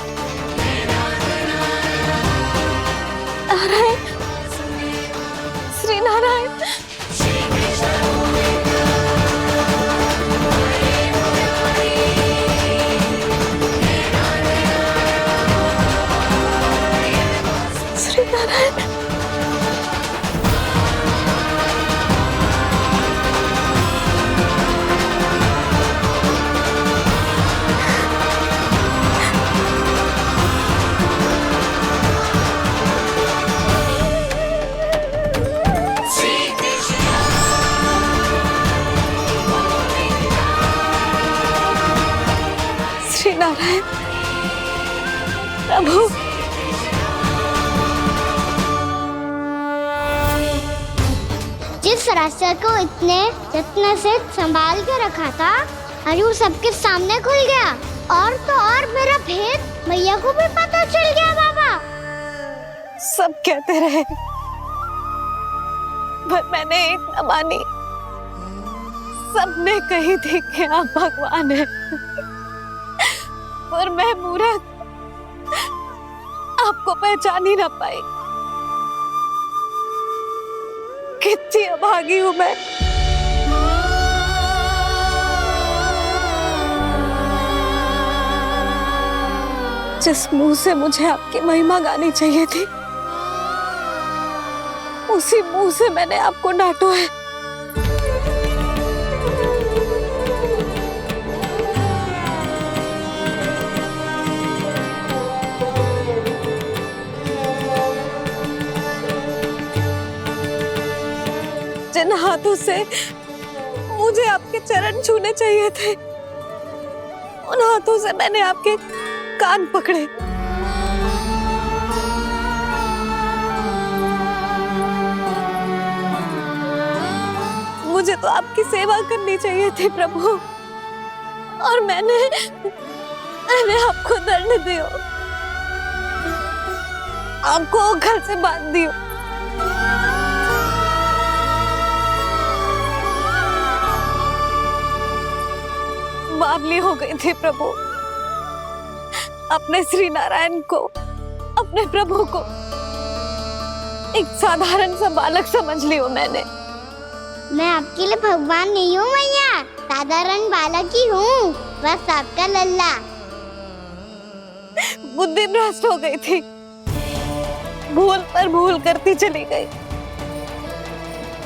नारायण, श्री नारायण। श्री नारायण। श्री नारायण प्रभु। जिस रास्ते को इतने जत्न से संभाल के रखा था, आज वो सबके सामने खुल गया। और तो और मेरा भेद मैया को भी पता चल गया। बाबा सब कहते रहे पर मैंने एक न मानी। सबने कही थी कि आप भगवान हैं, पर मैं मूर्ख आपको पहचान ही ना पाई। कितनी अभागी हूं मैं। जिस मुंह से मुझे आपकी महिमा गानी चाहिए थी, उसी मुंह से मैंने आपको डांटा है। उन हाथों से मुझे आपके चरण छूने चाहिए थे। उन हाथों से मैंने आपके कान पकड़े। मुझे तो आपकी सेवा करनी चाहिए थी प्रभु, और मैंने आपको दंड दियो, आपको घर से बांध दियो। बावली हो गई थी प्रभु। अपने श्री नारायण को, अपने प्रभु को एक साधारण सा बालक समझ लियो मैंने। मैं आपके लिए भगवान नहीं हूँ मैया, साधारण बालक ही हूँ, बस आपका लल्ला। बुद्धि भ्रष्ट हो गई थी, भूल पर भूल करती चली गई।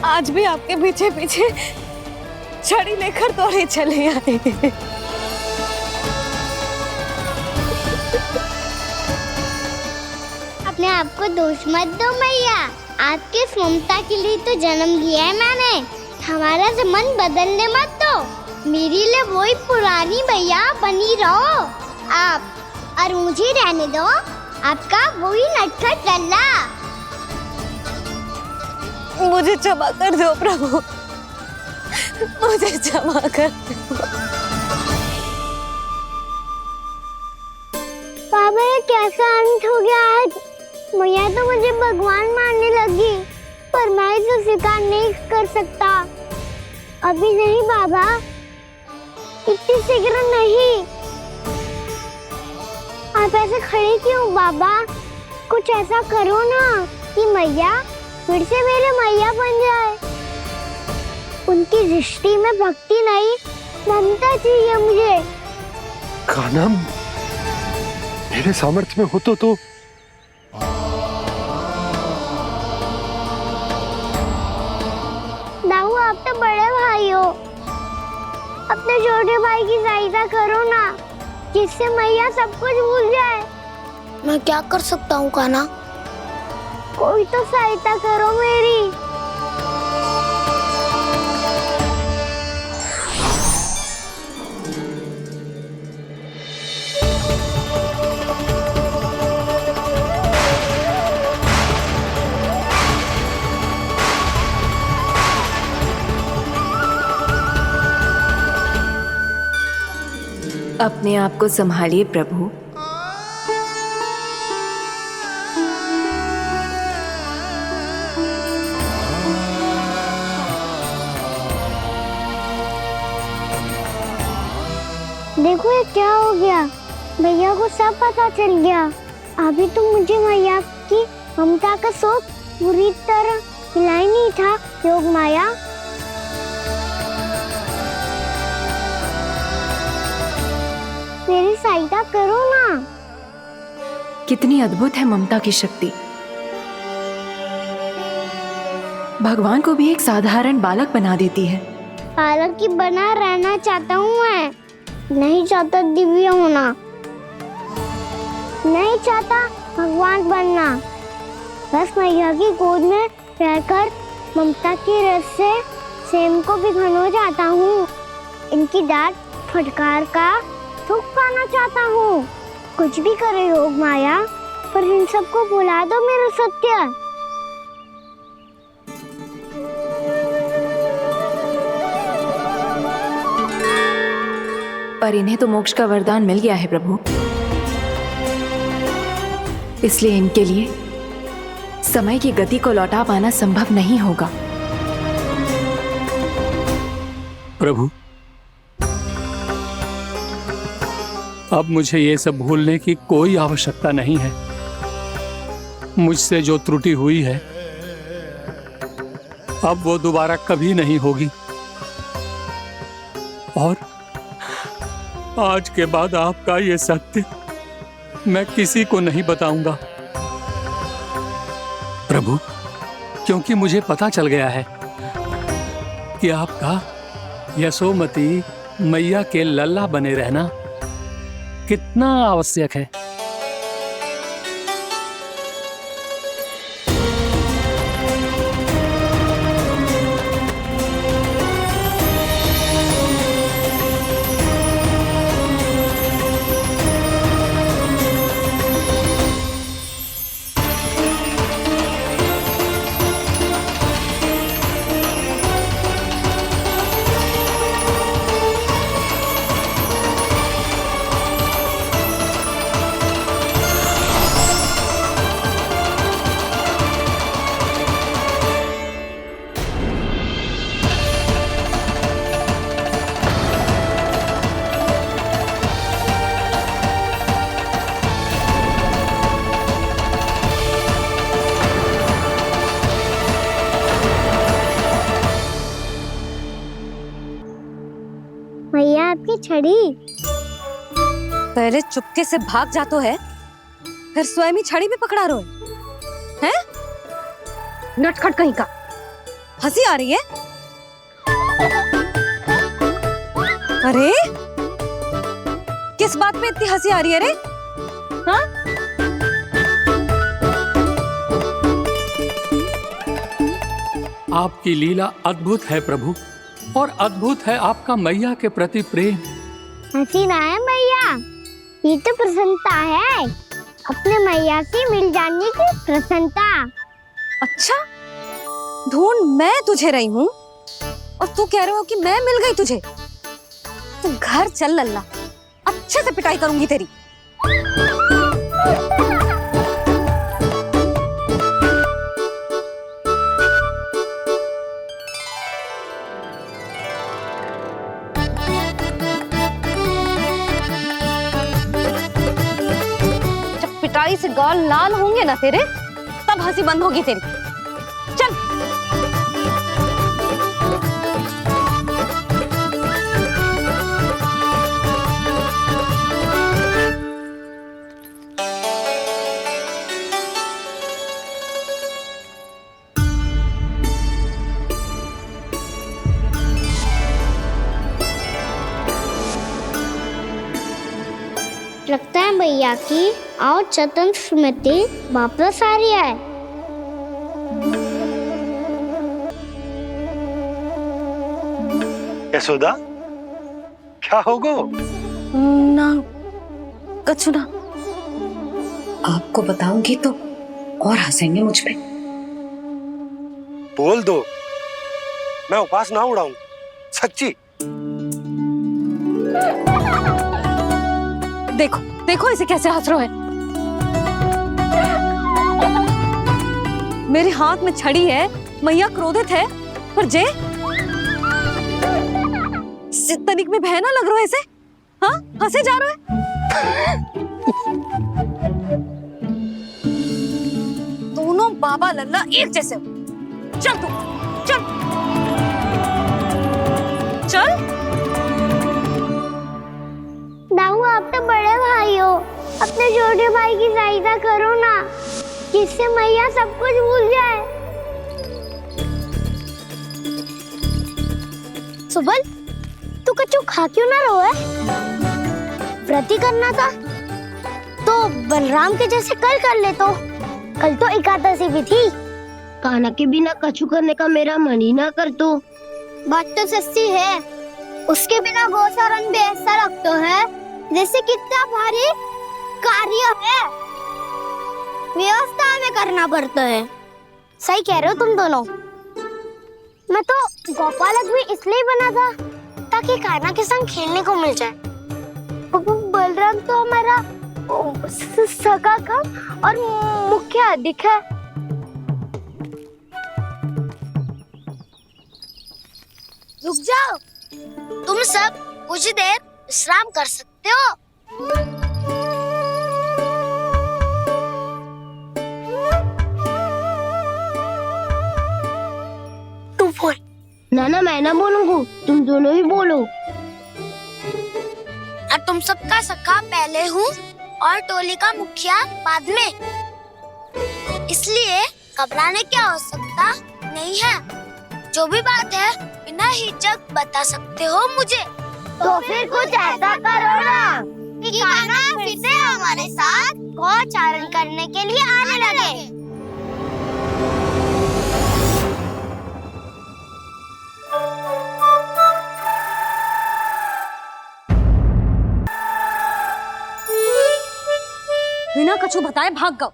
आज भी आपके पीछे पीछे छड़ी लेकर दौड़े चले आए। अपने आप को दोष मत दो मैया, आपके ममता के लिए तो जन्म लिया है मैंने। हमारा मन बदलने मत दो, मेरे लिए वही पुरानी भैया बनी रहो आप, और मुझे रहने दो आपका वही नटखट लल्ला। मुझे क्षमा कर दो प्रभु, मुझे क्षमा कर दो। बाबा ये कैसा अंत हो गया आज? मैया तो मुझे भगवान मानने लगी, पर मैं इसे स्वीकार नहीं कर सकता। अभी नहीं बाबा, इतनी शीघ्र नहीं। आप ऐसे खड़े क्यों बाबा? कुछ ऐसा करो ना कि मैया फिर से मेरे मैया बन जाए। उनकी दृष्टि में भक्ति नहीं, ममता चाहिए मुझे। कान्हा, मेरे सामर्थ्य में हो तो दाऊ, आप तो बड़े भाई हो, अपने छोटे भाई की सहायता करो ना, जिससे मैया सब कुछ भूल जाए। मैं क्या कर सकता हूँ कान्हा? कोई तो सहायता करो मेरी। अपने आप को संभालिए प्रभु। देखो ये क्या हो गया, भैया को सब पता चल गया। अभी तो मुझे मैया की ममता का शौक पूरी तरह हिला ही नहीं था। योग माया, मेरी सहायता करो ना। कितनी अद्भुत है ममता की शक्ति। भगवान को भी एक साधारण बालक बना देती है। बालक की बना रहना चाहता हूँ मैं, नहीं चाहता दिव्य होना, नहीं चाहता भगवान बनना। बस मैया की गोद में रहकर ममता की रस से सेम को भिगोना चाहता हूँ। इनकी डांट फटकार का सुख पाना चाहता हूँ। कुछ भी करे योग माया, पर इन सबको भुला दो मेरा सत्य। पर इन्हें तो मोक्ष का वरदान मिल गया है प्रभु, इसलिए इनके लिए समय की गति को लौटा पाना संभव नहीं होगा। प्रभु, अब मुझे ये सब भूलने की कोई आवश्यकता नहीं है। मुझसे जो त्रुटि हुई है अब वो दोबारा कभी नहीं होगी, और आज के बाद आपका ये सत्य मैं किसी को नहीं बताऊंगा प्रभु, क्योंकि मुझे पता चल गया है कि आपका यशोमती मैया के लल्ला बने रहना कितना आवश्यक है। छड़ी। पहले चुपके से भाग जा तो है, फिर स्वयं ही छड़ी भी पकड़ा रोए हैं? नटखट कहीं का। हंसी आ रही है? अरे किस बात पे इतनी हंसी आ रही है रे? हाँ? आपकी लीला अद्भुत है प्रभु, और अद्भुत है आपका मैया के प्रति प्रेम। हंसी ना है मैया, ये तो प्रसन्नता है, अपने मैया से मिल जाने की प्रसन्नता। अच्छा, ढूंढ मैं तुझे रही हूँ और तू कह रहे हो कि मैं मिल गई तुझे? तू घर चल लल्ला, अच्छे से पिटाई करूंगी तेरी। जब पिटाई से गाल लाल होंगे ना तेरे, तब हंसी बंद होगी तेरी। चल। लगता है भैया की और चतन स्मृति वापस आ रही है। यशोदा, क्या होगो? ना कछु ना। आपको बताऊंगी तो और हंसेंगे मुझ पे। बोल दो, मैं उपास ना उड़ाऊं, सच्ची। देखो देखो इसे कैसे हंस रहे हैं। मेरे हाथ में छड़ी है, मैया क्रोधित है, पर जे तनिक में भय ना लग रहा है ऐसे? हाँ, हंसे जा रहे हैं। दोनों बाबा लल्ला एक जैसे हो। चल तू, चल चल। दाऊ, आप तो बड़े भाई हो, अपने छोटे भाई की सहायता करो ना, जिससे मैया सब कुछ भूल जाए। सुबल, तू कच्चू खा क्यों ना रहो है? व्रत ही करना था तो बलराम के जैसे कल कर ले। तो कल तो एकादशी भी थी। खाना के बिना कछु करने का मेरा मन ही ना कर। तो बात तो सच्ची है, उसके बिना गोचारण भी ऐसा लगता है जैसे कितना भारी कार्य है, व्यवस्था में करना पड़ता है। सही कह रहे हो तुम दोनों। मैं तो गोपालक भी इसलिए बना था ताकि कान्हा के संग खेलने को मिल जाए। बलराम तो हमारा सगा काम और मुख्य अधिक है। रुक जाओ, तुम सब कुछ देर विश्राम कर सकते हो। तू बोल। ना मैं ना बोलूंगा, तुम दोनों ही बोलो। और तुम सबका सखा पहले हूँ और टोली का मुखिया बाद में, इसलिए घबराने की आवश्यकता नहीं है। जो भी बात है बिना हिचक बता सकते हो मुझे। तो फिर कुछ ऐसा करो ना कि कान्हा फिर से हमारे साथ गोचारण करने के लिए आने लगे। बिना कछु बताए भाग गओ।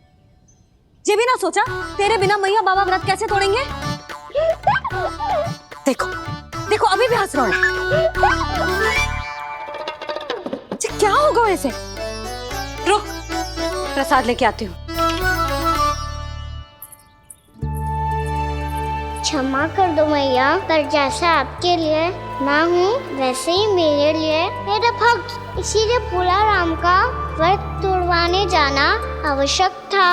ये भी ना सोचा तेरे बिना मैया बाबा व्रत कैसे तोड़ेंगे? देखो देखो अभी भी हंस रहा है। क्या होगा ऐसे? रुक, प्रसाद लेके आती हूँ। क्षमा कर दो मैया, पर जैसा आपके लिए माँ हूँ वैसे ही मेरे लिए मेरा भक्त, इसीलिए भोला राम का व्रत तोड़वाने जाना आवश्यक था।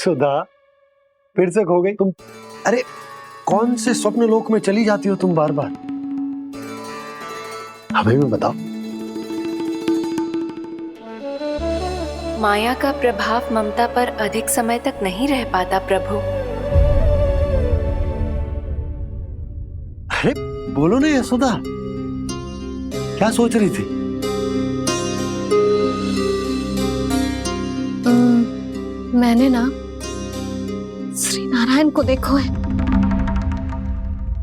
सुधा फिर से खो गई तुम। अरे कौन से स्वप्न लोक में चली जाती हो तुम बार बार? हमें भी बताओ। माया का प्रभाव ममता पर अधिक समय तक नहीं रह पाता प्रभु। अरे बोलो ना यशोदा, क्या सोच रही थी? मैंने ना श्री नारायण को देखो है।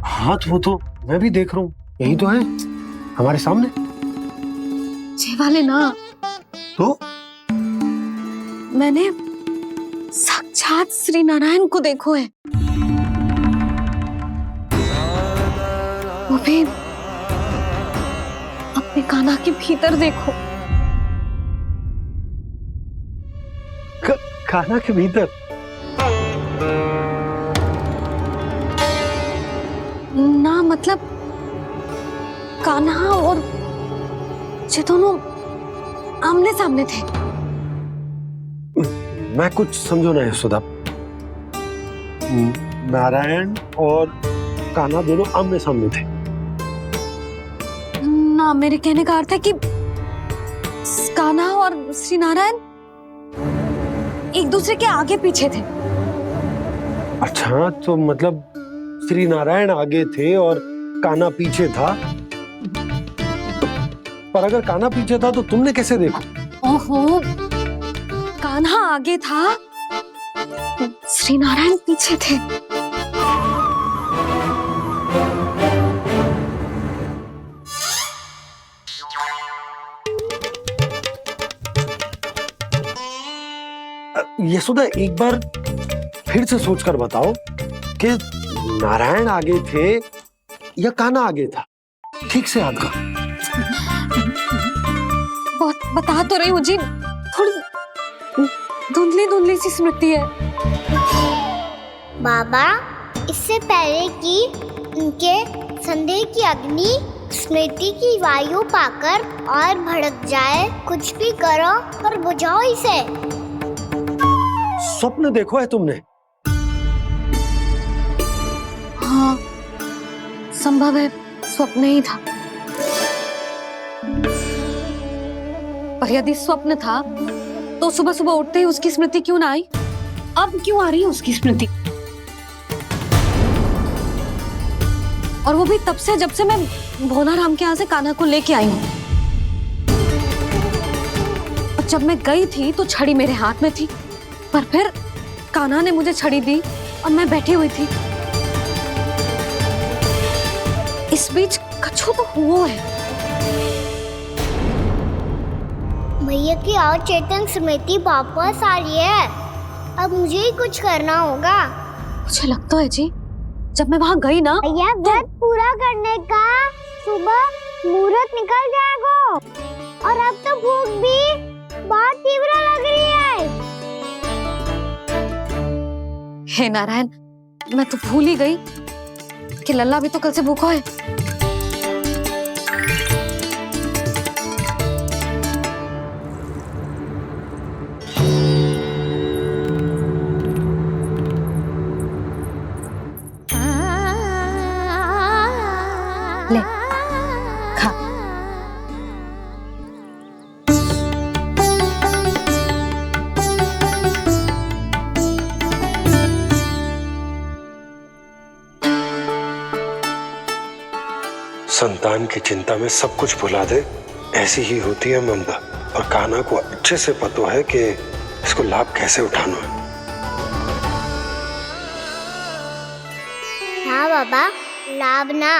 हाँ वो तो मैं भी देख रहा हूँ, यही तो है हमारे सामने। ये वाले ना तो मैंने साक्षात श्री नारायण को देखो है, वो भी अपने कान्हा के भीतर देखो। कान्हा के भीतर? ना मतलब कान्हा और ये दोनों आमने सामने थे। मैं कुछ समझो ना यशोदा। नारायण और कान्हा दोनों आमने सामने थे? ना, मेरे कहने का अर्थ है कि कान्हा और श्री नारायण एक दूसरे के आगे पीछे थे। अच्छा, तो मतलब श्री नारायण आगे थे और कान्हा पीछे था। पर अगर कान्हा पीछे था तो तुमने कैसे देखा? ओहो, कान्हा आगे था, श्री नारायण पीछे थे। यशोदा एक बार फिर से सोचकर बताओ कि नारायण आगे थे या कान्हा आगे था? ठीक से याद कर। बता तो रही हूँ जी, थोड़ी धुंधली धुंधली सी स्मृति है। बाबा, इससे पहले कि उनके संदेह की अग्नि स्मृति की वायु पाकर और भड़क जाए, कुछ भी करो और बुझाओ इसे। स्वप्न देखो है तुमने? हाँ, संभव है स्वप्न ही था। पर यदि स्वप्न था तो सुबह सुबह उठते ही उसकी स्मृति क्यों ना आई? अब क्यों आ रही है उसकी स्मृति? और वो भी तब से जब से मैं भोनाराम के यहाँ से कान्हा को लेके आई हूँ। और जब मैं गई थी तो छड़ी मेरे हाथ में थी, पर फिर कान्हा ने मुझे छड़ी दी और मैं बैठी हुई थी। इस बीच कछु तो हुआ है। भैया की अचेतन स्मृति वापस आ रही है। अब मुझे ही कुछ करना होगा। मुझे लगता है जी, जब मैं वहाँ गई ना, भैया व्रत पूरा करने का सुबह मुहूर्त निकल जाएगा और अब तो भूख भी बहुत तीव्र लग रही है। हे नारायण, मैं तो भूल ही गई कि लल्ला भी तो कल से भूखा है। ले खा। संतान की चिंता में सब कुछ भुला दे, ऐसी ही होती है ममता। और कान्हा को अच्छे से पता है कि इसको लाभ कैसे उठाना है। हाँ बाबा, लाभ ना,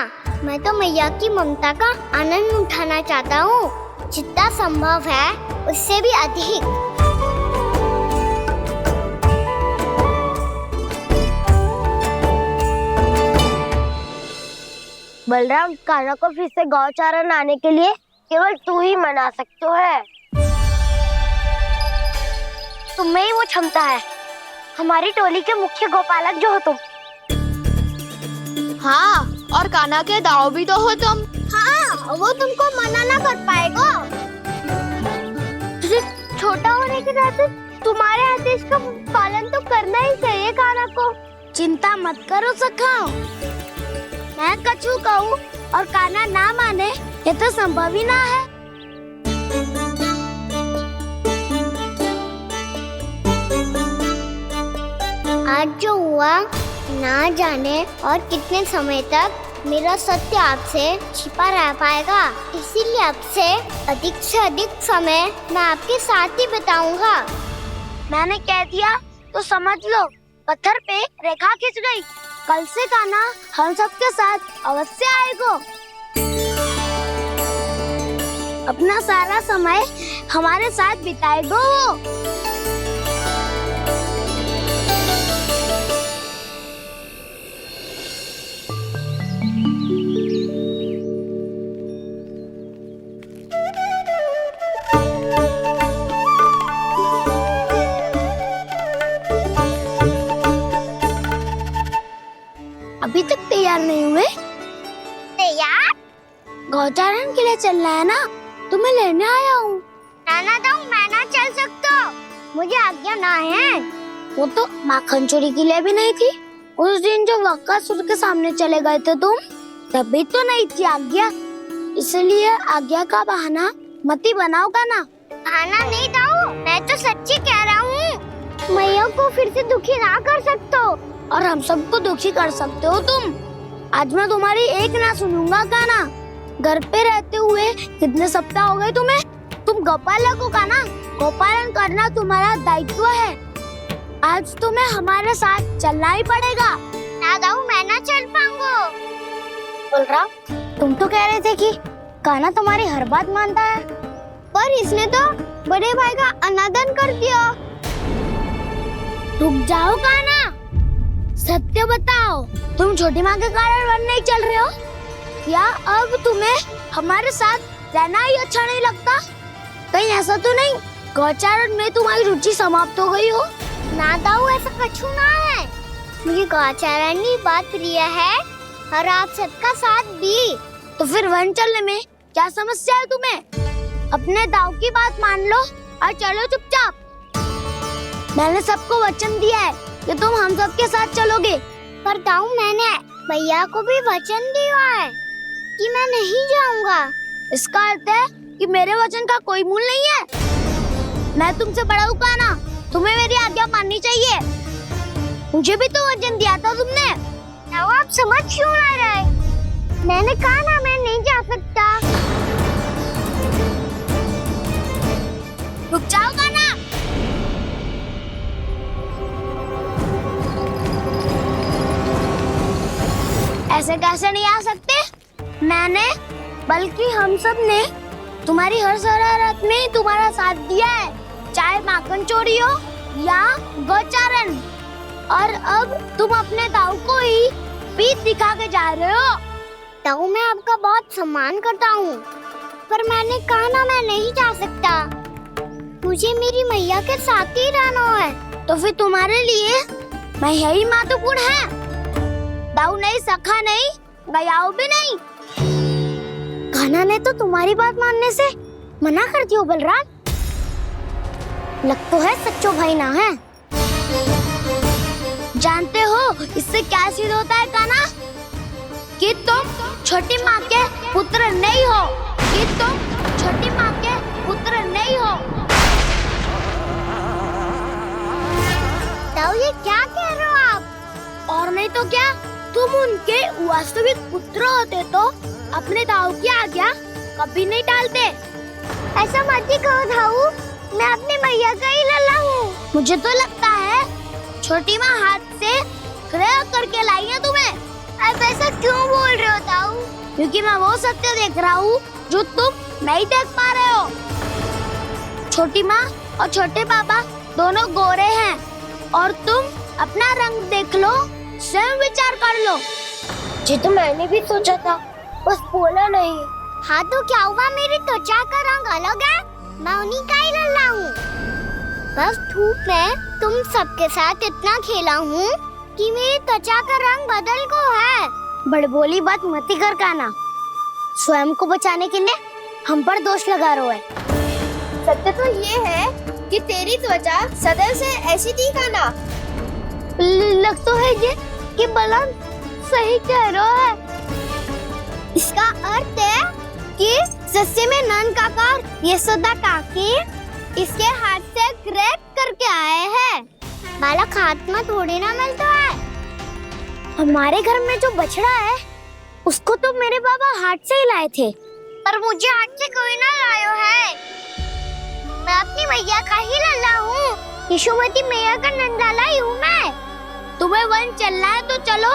मैं तो मैया की ममता का आनंद उठाना चाहता हूँ, जितना संभव है उससे भी अधिक। बलराम, कान्हा को फिर से गौचारण आने के लिए केवल तू ही मना सकते है। तुम्हें ही वो क्षमता है, हमारी टोली के मुख्य गोपालक जो हो तुम। हाँ, और कान्हा के दाव भी तो हो तुम। हाँ, वो तुमको मना ना कर पाएगा। तुझे छोटा होने के नाते तुम्हारे आदेश का पालन तो करना ही चाहिए कान्हा को। चिंता मत करो सखा, मैं कछु कहूँ और कान्हा ना माने ये तो संभव ही ना है। आज जो हुआ ना जाने और कितने समय तक मेरा सत्य आपसे छिपा रह पाएगा, इसीलिए आपसे अधिक से अधिक समय मैं आपके साथ ही बिताऊंगा। मैंने कह दिया तो समझ लो, पत्थर पे रेखा खिंच गई। कल से कान्हा हम सबके साथ अवश्य आएगा। अपना सारा समय हमारे साथ बिताएगा वो। अभी तक तैयार नहीं हुए? तैयार? गौचारण के लिए चलना है ना, तुम्हें लेने आया हूँ। नाना तो मैं ना चल सकता, मुझे आज्ञा ना है। वो तो माखन चोरी के लिए भी नहीं थी। उस दिन जो वक्कासुर के सामने चले गए थे तुम, तभी तो नहीं थी आज्ञा। इसलिए आज्ञा का बहाना मत ही बनाओगा ना। बहाना नहीं दाऊ, मैं तो सच्ची कह रहा हूँ। मैया को फिर से दुखी ना कर सकते हो और हम सबको दुखी कर सकते हो तुम। आज मैं तुम्हारी एक ना सुनूंगा कान्हा। घर पे रहते हुए कितने सप्ताह हो गए तुम्हें? तुम गोपालक हो कान्हा, गोपालन करना तुम्हारा दायित्व है। आज तुम्हें हमारे साथ चलना ही पड़ेगा। ना दाऊ, मैं ना चल पाऊंगा। बलराम, तुम तो कह रहे थे कि कान्हा तुम्हारी हर बात मानता है, पर इसने तो बड़े भाई का अनादर कर दिया। रुक जाओ कान्हा, सत्य बताओ, तुम छोटी माँ के कारण वन नहीं चल रहे हो या अब तुम्हें हमारे साथ रहना ही अच्छा नहीं लगता? कहीं ऐसा तो नहीं गौचारण में तुम्हारी रुचि समाप्त हो गई हो? ना दाऊ, ऐसा कछु ना है। मुझे गौचारण की बात प्रिय है और आप सबका साथ भी। तो फिर वन चलने में क्या समस्या है तुम्हें? अपने दाऊ की बात मान लो और चलो चुपचाप। मैंने सबको वचन दिया है कि तुम हम सबके साथ चलोगे। पर दाऊ, मैंने भैया को भी वचन दिया है कि मैं नहीं जाऊंगा। इसका अर्थ है कि मेरे वचन का कोई मूल नहीं है। मैं तुमसे बड़ा हूँ कान्हा, तुम्हें मेरी आज्ञा माननी चाहिए। मुझे भी तो वचन दिया था तुमने। दाऊ, आप समझ क्यों ना रहे? मैंने कहा ना मैं नहीं जा सकता। रुक जाओ कान्हा। ऐसे कैसे नहीं आ सकते? मैंने बल्कि हम सब ने तुम्हारी हर शरारत में तुम्हारा साथ दिया है, चाहे माखन चोरी हो या गौचारण। और अब तुम अपने दाऊ को ही पीठ दिखा के जा रहे हो। दाऊ, मैं आपका बहुत सम्मान करता हूँ, पर मैंने कहा ना मैं नहीं जा सकता। मुझे मेरी मैया के साथ ही रहना है। तो फिर तुम्हारे लिए मैं यही महत्वपूर्ण है। दाऊ नहीं, सखा नहीं, गयाऊ भी नहीं। कान्हा ने तो तुम्हारी बात मानने से मना कर दिया बलराम। लग तो है सच्चो भाई ना है। जानते हो इससे क्या सिद्ध होता है कान्हा? कि तुम छोटी माँ के पुत्र नहीं हो, कि तुम छोटी माँ के पुत्र नहीं हो। दाऊ, ये क्या कह रहे हो आप? और नहीं तो क्या, तुम उनके वास्तविक पुत्र होते तो अपने दाऊ की आज्ञा कभी नहीं टालते। ऐसा मत ही कहो दाऊ, मैं अपनी मैया का ही लल्ला हूँ। मुझे तो लगता है छोटी माँ हाथ से ग्रह करके लाई है तुम्हें। अब ऐसा क्यों बोल रहे हो दाऊ? क्योंकि मैं वो सत्य देख रहा हूँ जो तुम नहीं देख पा रहे हो। छोटी माँ और छोटे पापा दोनों गोरे हैं और तुम अपना रंग देख लो, स्वयं विचार कर लो। जी तो मैंने भी सोचा था, बस बोला नहीं। हाँ तो क्या हुआ, मेरी त्वचा का रंग अलग है, मैं उन्हीं का ही लल्ला हूँ। बस धूप में तुम सबके साथ इतना खेला हूँ कि मेरी त्वचा का रंग बदल को है। बड़बोली बात मत ही कर कान्हा, स्वयं को बचाने के लिए हम पर दोष लगा रहे हो। सत्य तो ये है कि तेरी त्वचा सदैव से ऐसी थी काना। लग तो है ये कि बलराम सही कह रहा है। इसका अर्थ है कि सस्ते में नन काका यशोदा काकी इसके हाथ से ग्रेप करके आए हैं। बालक हाथ में थोड़ी ना मिलता है। हमारे घर में जो बछड़ा है उसको तो मेरे बाबा हाथ से ही लाए थे, पर मुझे हाथ से कोई ना लायो है। मैं अपनी मैया का ही लल्ला हूँ, यशोमती मैया का नंदाला ही हूँ मैं। तुम्हें वन चलना है तो चलो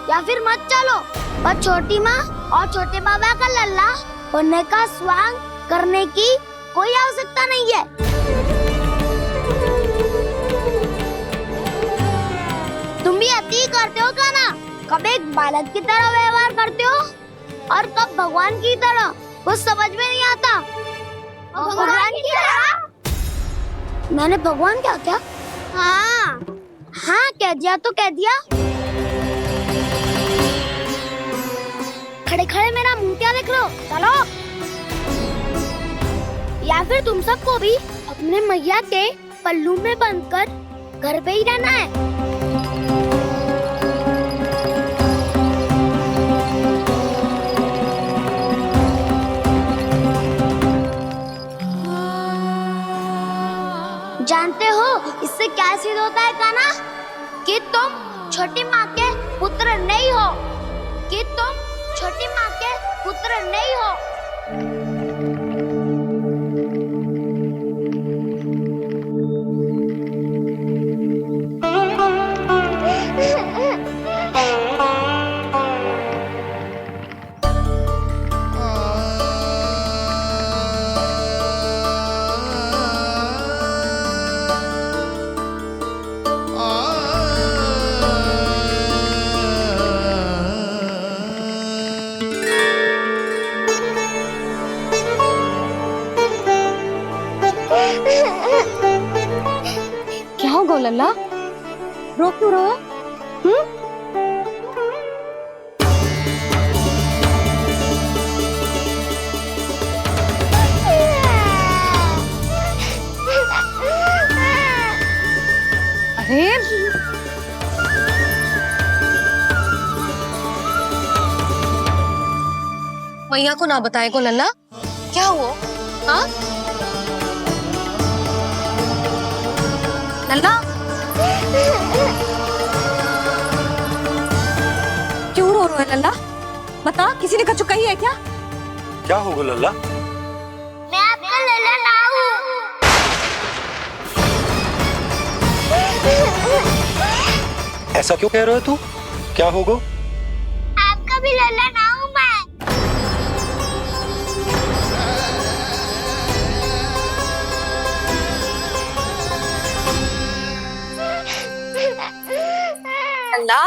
या फिर मत चलो, पर छोटी माँ और छोटे बाबा का लल्ला बनने का स्वांग करने की कोई आवश्यकता नहीं है। तुम भी अति करते हो का ना, कब एक बालक की तरह व्यवहार करते हो और कब भगवान की तरह, कुछ समझ में नहीं आता। भगवान की तरह? मैंने भगवान क्या क्या? हाँ हाँ कह दिया तो कह दिया। खड़े खड़े मेरा मुंह क्या देख लो, चलो। या फिर तुम सबको भी अपने मैया के पल्लू में बंधकर घर पे ही रहना है। जानते हो इससे क्या सिद्ध होता है काना? कि तुम छोटी माँ के पुत्र नहीं हो, कि तुम छोटी माँ के पुत्र नहीं हो। क्या होगा लल्ला? रो क्यों रहो? अरे मैया को ना बताए को लल्ला, क्या हुआ? हाँ लल्ला, क्यों रो रहे हो लल्ला? बता, किसी ने कछु कही है क्या? क्या होगा लल्ला? मैं आपका लल्ला ना हूँ। ऐसा क्यों कह रहे हो तू? क्या होगा? आपका भी लल्ला ना हूँ मैं। लल्ला